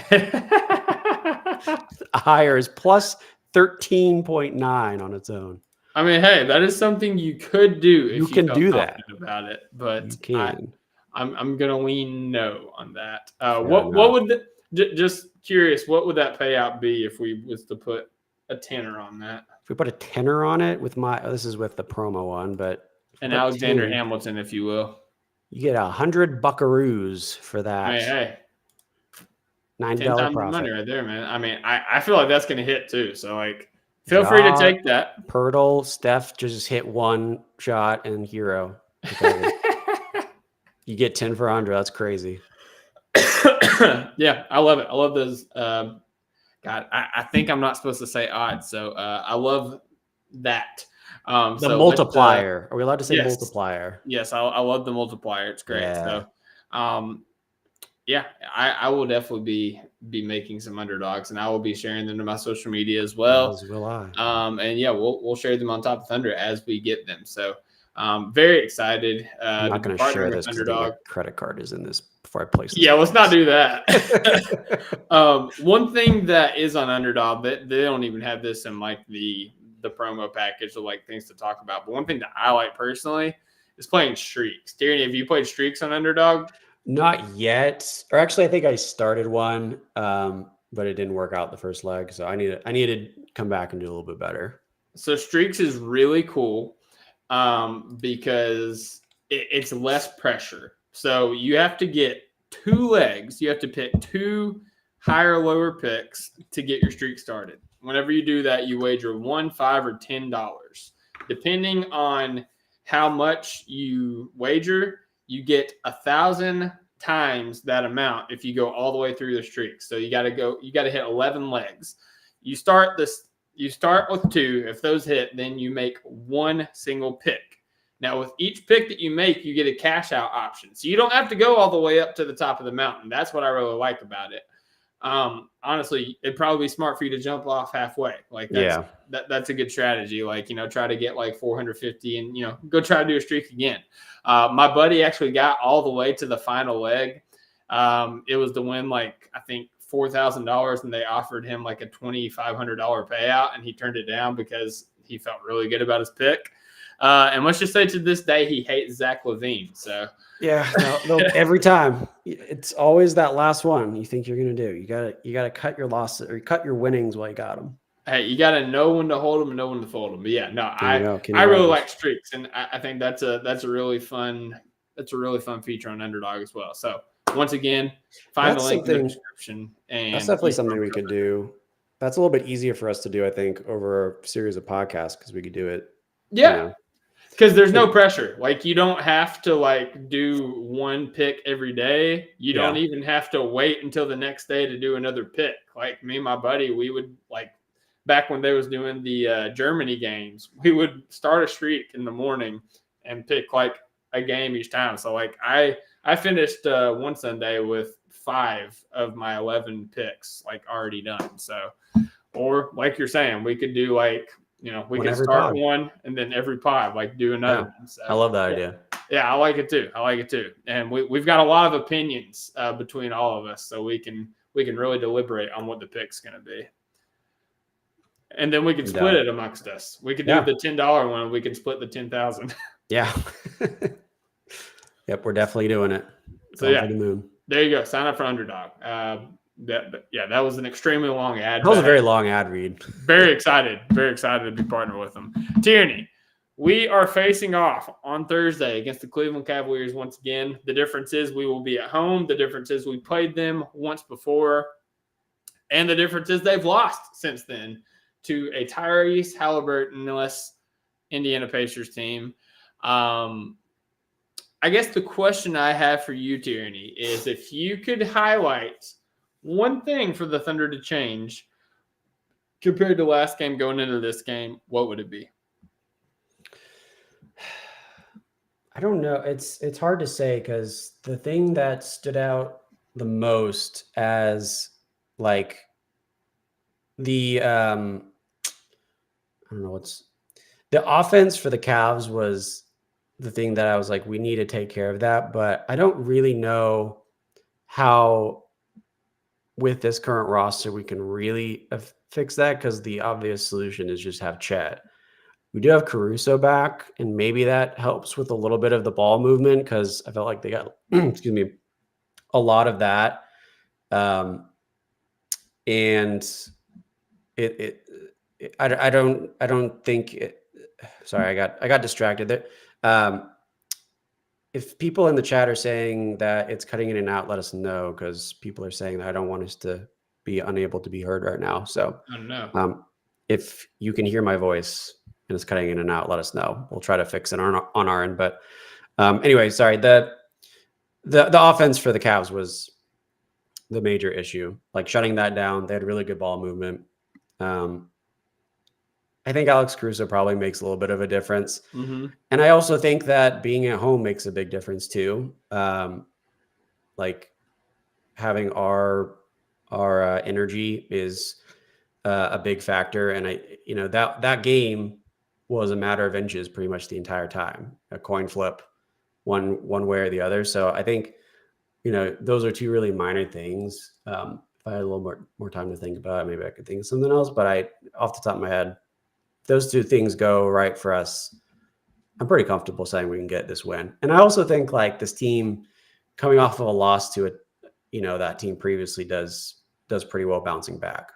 S3: Higher is plus 13.9 on its own.
S5: I mean, hey, that is something you could do if
S3: You can
S5: felt
S3: do that.
S5: confident about it, but
S3: You can.
S5: I'm gonna lean no on that.
S3: Yeah,
S5: what
S3: no.
S5: would just curious, what would that payout be if we was to put a tenner on that?
S3: If we put a tenner on it with this is with the promo one, but
S5: And
S3: put
S5: Alexander
S3: 10,
S5: Hamilton, if you will.
S3: you get 100 buckaroos for that.
S5: I mean, hey,
S3: $90
S5: 10 times the
S3: profit.
S5: money right there, man. I mean, I feel like that's gonna hit too. So like, feel free to take that.
S3: Pirtle, Steph just hit one shot, and Hero. You get 10 for 100. That's crazy.
S5: Yeah, I love it. I love those. God, I think I'm not supposed to say odds, so I love that.
S3: The multiplier. Are we allowed to say
S5: yes.
S3: multiplier?
S5: Yes, I love the multiplier. It's great.
S3: Yeah.
S5: So, yeah, I will definitely be making some underdogs, and I will be sharing them to my social media as well.
S3: As will I.
S5: And yeah, we'll share them on Top of Thunder as we get them. So, very excited.
S3: I'm not going to share this because
S5: Underdog.
S3: my credit card is in this before I place this.
S5: Yeah, let's not do that. One thing that is on Underdog that they don't even have this in like the promo package of like things to talk about. But one thing that I like personally is playing streaks. Tierney, have you played streaks on Underdog?
S3: Not yet. Or actually, I think I started one, but it didn't work out the first leg. So I need to come back and do a little bit better.
S5: So streaks is really cool because it's less pressure. So you have to get 2 legs. You have to pick 2 higher or lower picks to get your streak started. Whenever you do that, you wager $1, $5, or $10. Depending on how much you wager, you get 1,000 times that amount if you go all the way through the streak. So you got to hit 11 legs. You start with 2. If those hit, then you make 1 single pick. Now, with each pick that you make, you get a cash out option. So you don't have to go all the way up to the top of the mountain. That's what I really like about it. Honestly, it'd probably be smart for you to jump off halfway. Like that's a good strategy. Like, try to get like 450 and, go try to do a streak again. My buddy actually got all the way to the final leg. It was to win like, I think $4,000, and they offered him like a $2,500 payout, and he turned it down because he felt really good about his pick. And let's just say to this day, he hates Zach LaVine. So
S3: yeah, every time it's always that last one you think you're going to do. You gotta cut your losses or cut your winnings while you got them.
S5: Hey, you got to know when to hold them and know when to fold them. But yeah, no, I really like streaks, and I think that's a really fun feature on Underdog as well. So once again, find the link in the description. And
S3: that's definitely something we could do. That's a little bit easier for us to do, I think, over a series of podcasts because we could do it.
S5: Yeah. Because there's no pressure. Like, you don't have to like do one pick every day. You don't even have to wait until the next day to do another pick. Like me and my buddy, we would like back when they was doing the Germany games, we would start a streak in the morning and pick like a game each time. So like I finished one Sunday with 5 of my 11 picks like already done. So, or like you're saying, we could do like, we can start one and then every pod, like do another one. So,
S3: I love that idea.
S5: Yeah, I like it too. And we've got a lot of opinions between all of us, so we can really deliberate on what the pick's going to be. And then we can split it amongst us. We could do the $10 one, and we can split the 10,000.
S3: Yeah. Yep, we're definitely doing it.
S5: So there you go. Sign up for Underdog. That was an extremely long ad.
S3: That was a very long ad read.
S5: Very excited to be partnered with them. Tierney, we are facing off on Thursday against the Cleveland Cavaliers once again. The difference is we will be at home. The difference is we played them once before. And the difference is they've lost since then to a Tyrese Halliburton-less Indiana Pacers team. I guess the question I have for you, Tierney, is if you could highlight one thing for the Thunder to change compared to last game going into this game, what would it be?
S3: I don't know. It's hard to say because the thing that stood out the most as like the I don't know the offense for the Cavs was the thing that I was like, we need to take care of that, but I don't really know how with this current roster we can really fix that, because the obvious solution is just have Chet. We do have Caruso back, and maybe that helps with a little bit of the ball movement, because I felt like they got excuse me, a lot of that. And I don't think it, sorry, I got distracted there. If people in the chat are saying that it's cutting in and out, let us know, because people are saying that I don't want us to be unable to be heard right now. So
S5: I don't know.
S3: if you can hear my voice and it's cutting in and out, let us know. We'll try to fix it on our end. But anyway, sorry. The offense for the Cavs was the major issue. Like shutting that down, they had really good ball movement. I think Alex Caruso probably makes a little bit of a difference.
S5: Mm-hmm.
S3: And I also think that being at home makes a big difference too. Like having our energy is a big factor. And that game was a matter of inches pretty much the entire time, a coin flip one way or the other. So I think, those are two really minor things. If I had a little more time to think about it, maybe I could think of something else, but off the top of my head, those two things go right for us, I'm pretty comfortable saying we can get this win. And I also think like this team coming off of a loss to that team previously does pretty well bouncing back.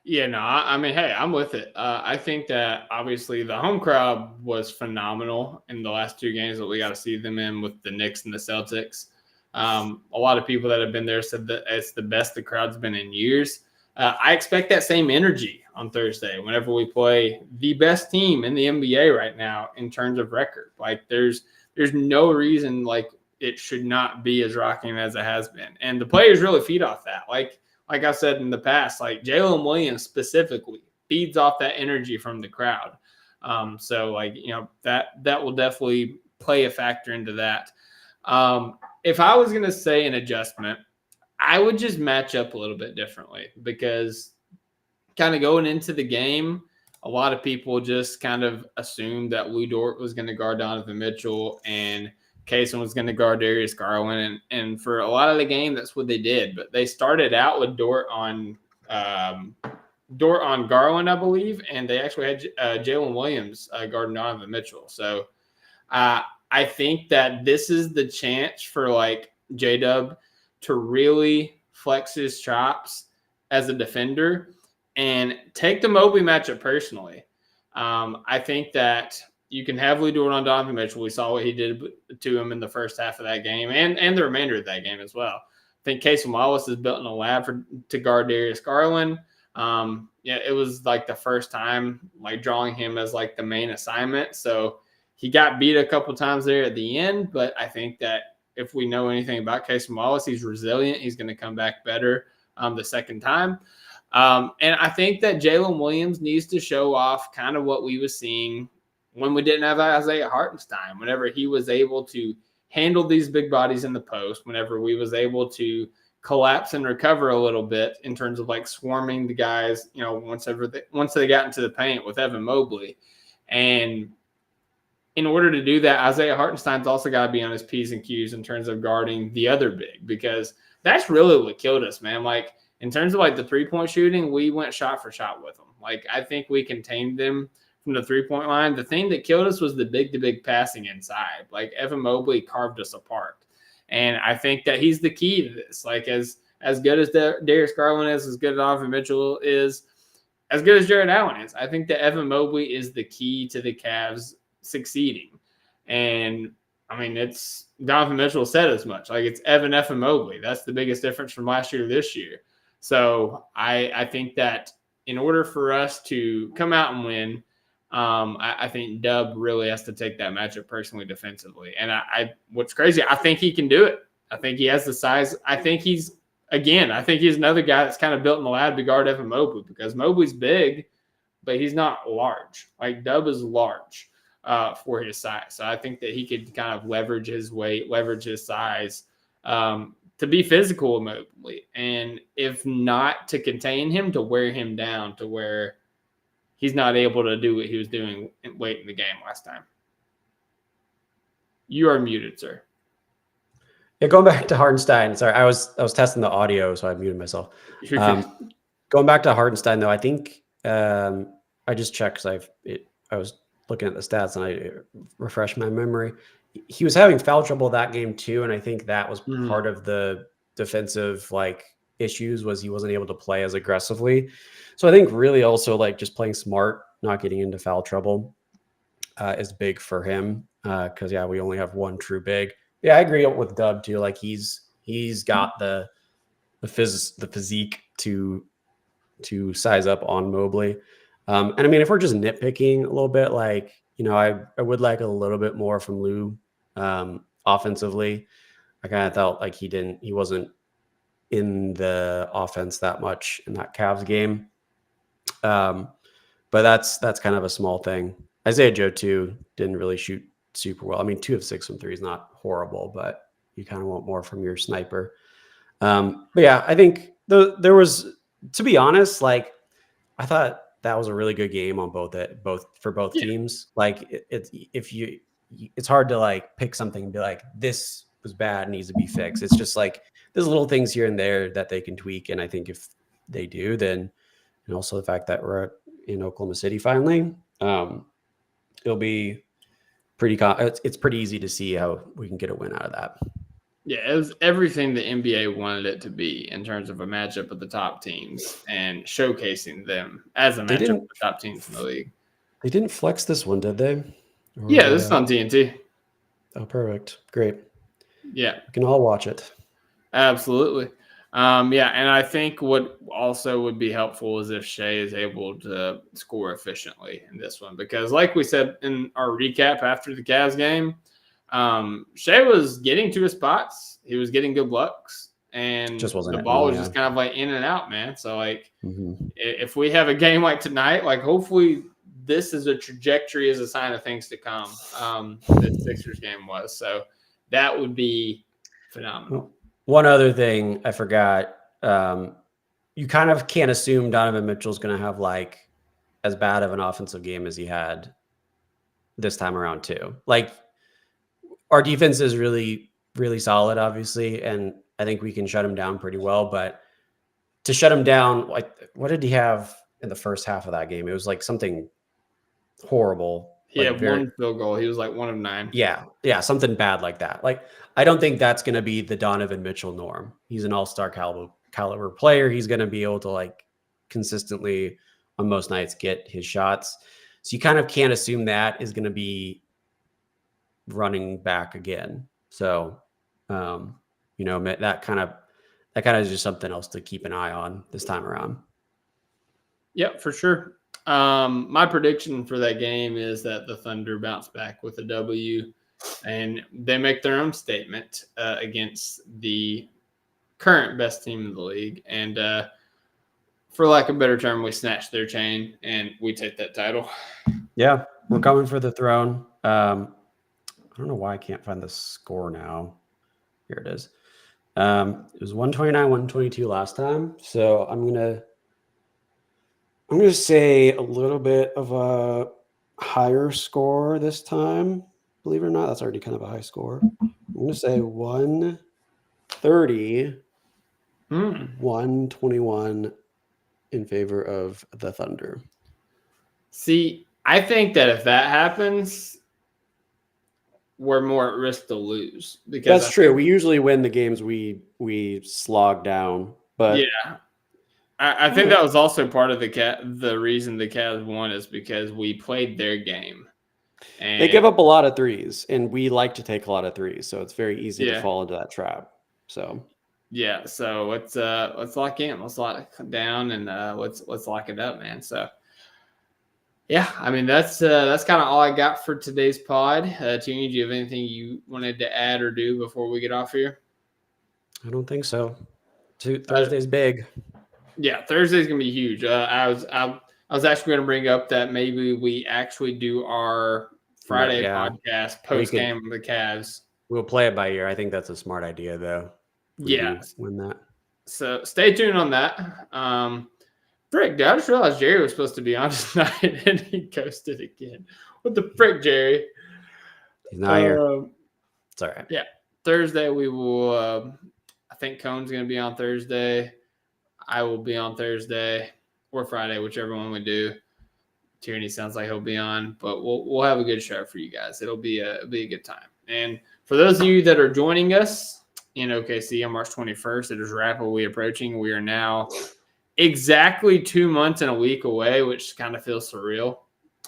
S5: Yeah, no, I mean, hey, I'm with it. I think that obviously the home crowd was phenomenal in the last two games that we got to see them in with the Knicks and the Celtics. A lot of people that have been there said that it's the best the crowd's been in years. I expect that same energy on Thursday whenever we play the best team in the NBA right now in terms of record. Like there's no reason like it should not be as rocking as it has been. And the players really feed off that. Like I said in the past, like Jalen Williams specifically feeds off that energy from the crowd. So like, that will definitely play a factor into that. If I was going to say an adjustment, I would just match up a little bit differently, because kind of going into the game, a lot of people just kind of assumed that Lou Dort was going to guard Donovan Mitchell and Kaysen was going to guard Darius Garland. And for a lot of the game, that's what they did. But they started out with Dort on Garland, I believe, and they actually had Jalen Williams guarding Donovan Mitchell. So I think that this is the chance for like J-Dub to really flex his chops as a defender and take the Mobley matchup personally. I think that you can heavily do it on Donovan Mitchell. We saw what he did to him in the first half of that game and the remainder of that game as well. I think Kaysen Wallace is built in a lab to guard Darius Garland. It was like the first time like drawing him as like the main assignment. So he got beat a couple times there at the end, but I think that if we know anything about Kaysen Wallace, he's resilient. He's going to come back better the second time. And I think that Jalen Williams needs to show off kind of what we were seeing when we didn't have Isaiah Hartenstein, whenever he was able to handle these big bodies in the post, whenever we was able to collapse and recover a little bit in terms of like swarming the guys, once they got into the paint with Evan Mobley. And in order to do that, Isaiah Hartenstein's also got to be on his P's and Q's in terms of guarding the other big, because that's really what killed us, man. Like in terms of like the 3-point shooting, we went shot for shot with them. Like I think we contained them from the 3-point line. The thing that killed us was the big passing inside. Like Evan Mobley carved us apart. And I think that he's the key to this. Like as good as Darius Garland is, as good as Donovan Mitchell is, as good as Jared Allen is, I think that Evan Mobley is the key to the Cavs succeeding. And I mean, it's Donovan Mitchell said as much. Like it's Evan F. and Mobley. That's the biggest difference from last year to this year. So I think that in order for us to come out and win, I think Dub really has to take that matchup personally defensively. And what's crazy, I think he can do it. I think he has the size. I think he's another guy that's kind of built in the lab to guard Evan Mobley, because Mobley's big, but he's not large. Like Dub is large for his size. So I think that he could kind of leverage his weight, leverage his size to be physical with Mobley, and if not to contain him, to wear him down to where he's not able to do what he was doing late in the game last time. You are muted, sir.
S3: Yeah, going back to Hartenstein. Sorry, I was testing the audio, so I muted myself. Going back to Hartenstein, though, I think I just checked because I was looking at the stats and I refreshed my memory. He was having foul trouble that game too, and I think that was part of the defensive issues was he wasn't able to play as aggressively. So I think really also just playing smart, not getting into foul trouble is big for him because we only have one true big. Yeah, I agree with Dub too. He's got the physique to size up on Mobley. And I mean, if we're just nitpicking a little bit, I would like a little bit more from Lou offensively. I kind of felt like he wasn't in the offense that much in that Cavs game. But that's kind of a small thing. Isaiah Joe too didn't really shoot super well. I mean, 2 of 6 from 3 is not horrible, but you kind of want more from your sniper. But yeah, I think there was, to be honest, I thought that was a really good game on both teams. It's hard to pick something and be like, this was bad, needs to be fixed. It's just there's little things here and there that they can tweak. And I think if they do, then, and also the fact that we're in Oklahoma City finally, it'll be it's pretty easy to see how we can get a win out of that.
S5: Yeah, it was everything the NBA wanted it to be in terms of a matchup of the top teams and showcasing them as a matchup of the top teams in the league.
S3: They didn't flex this one, did they?
S5: Yeah, this is on TNT.
S3: Oh, perfect. Great.
S5: Yeah.
S3: We can all watch it.
S5: Absolutely. Yeah, and I think what also would be helpful is if Shai is able to score efficiently in this one. Because like we said in our recap after the Cavs game, Shai was getting to his spots. He was getting good looks. And
S3: just wasn't
S5: the ball was just kind of in and out, man. So, if we have a game like tonight, hopefully this is a trajectory as a sign of things to come. The Sixers game was. So that would be phenomenal.
S3: One other thing I forgot, you kind of can't assume Donovan Mitchell's going to have as bad of an offensive game as he had this time around too. Our defense is really, really solid, obviously, and I think we can shut him down pretty well. But to shut him down, what did he have in the first half of that game? It was something horrible.
S5: He had one field goal. He was 1 of 9.
S3: Yeah, something bad like that. I don't think that's going to be the Donovan Mitchell norm. He's an all-star caliber player. He's going to be able to consistently on most nights get his shots. So you kind of can't assume that is going to be running back again. So, that kind of is just something else to keep an eye on this time around.
S5: Yep, for sure. My prediction for that game is that the Thunder bounce back with a W and they make their own statement against the current best team in the league. And for lack of a better term, we snatch their chain and we take that title.
S3: Yeah, we're coming for the throne. I don't know why I can't find the score now. Here it is. It was 129-122 last time. So I'm gonna say a little bit of a higher score this time. Believe it or not, that's already kind of a high score. I'm gonna say 130, 121 in favor of the Thunder.
S5: See, I think that if that happens, we're more at risk to lose. Because
S3: that's true. We usually win the games we slog down. But
S5: yeah. I think that was also part of the reason the Cavs won is because we played their game. And
S3: they give up a lot of threes, and we like to take a lot of threes, so it's very easy to fall into that trap. So
S5: yeah, so let's lock in, let's lock down, and let's lock it up, man. So yeah, I mean that's kind of all I got for today's pod. Tierney, do you have anything you wanted to add or do before we get off here?
S3: I don't think so. Thursday's big.
S5: Yeah, Thursday's gonna be huge. I was actually going to bring up that maybe we actually do our Friday podcast post game of the Cavs.
S3: We'll play it by ear. I think that's a smart idea, though. when you
S5: Yeah.
S3: win that.
S5: So stay tuned on that. Frick, dude, I just realized Jerry was supposed to be on tonight and he ghosted again. What the frick, Jerry?
S3: He's not here. It's all right.
S5: Yeah. Thursday, we will. I think Cone's going to be on Thursday. I will be on Thursday or Friday, whichever one we do. Tierney sounds like he'll be on, but we'll have a good show for you guys. It'll be a good time. And for those of you that are joining us in OKC on March 21st, it is rapidly approaching. We are now exactly 2 months and a week away, which kind of feels surreal.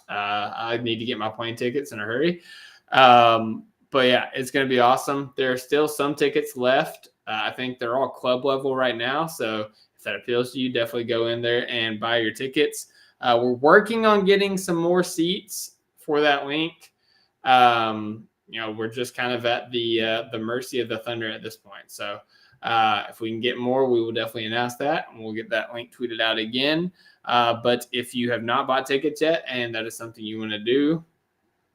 S5: I need to get my plane tickets in a hurry. But yeah, it's going to be awesome. There are still some tickets left. I think they're all club level right now. So if that appeals to you, definitely go in there and buy your tickets. We're working on getting some more seats for that link. We're just kind of at the mercy of the Thunder at this point. So if we can get more, we will definitely announce that, and we'll get that link tweeted out again. But if you have not bought tickets yet, and that is something you want to do,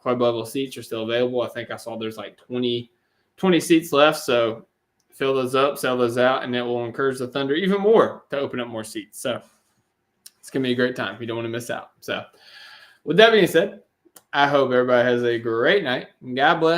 S5: club level seats are still available. I think I saw there's like 20 seats left. So fill those up, sell those out, and it will encourage the Thunder even more to open up more seats. So it's going to be a great time. You don't want to miss out. So with that being said, I hope everybody has a great night. God bless.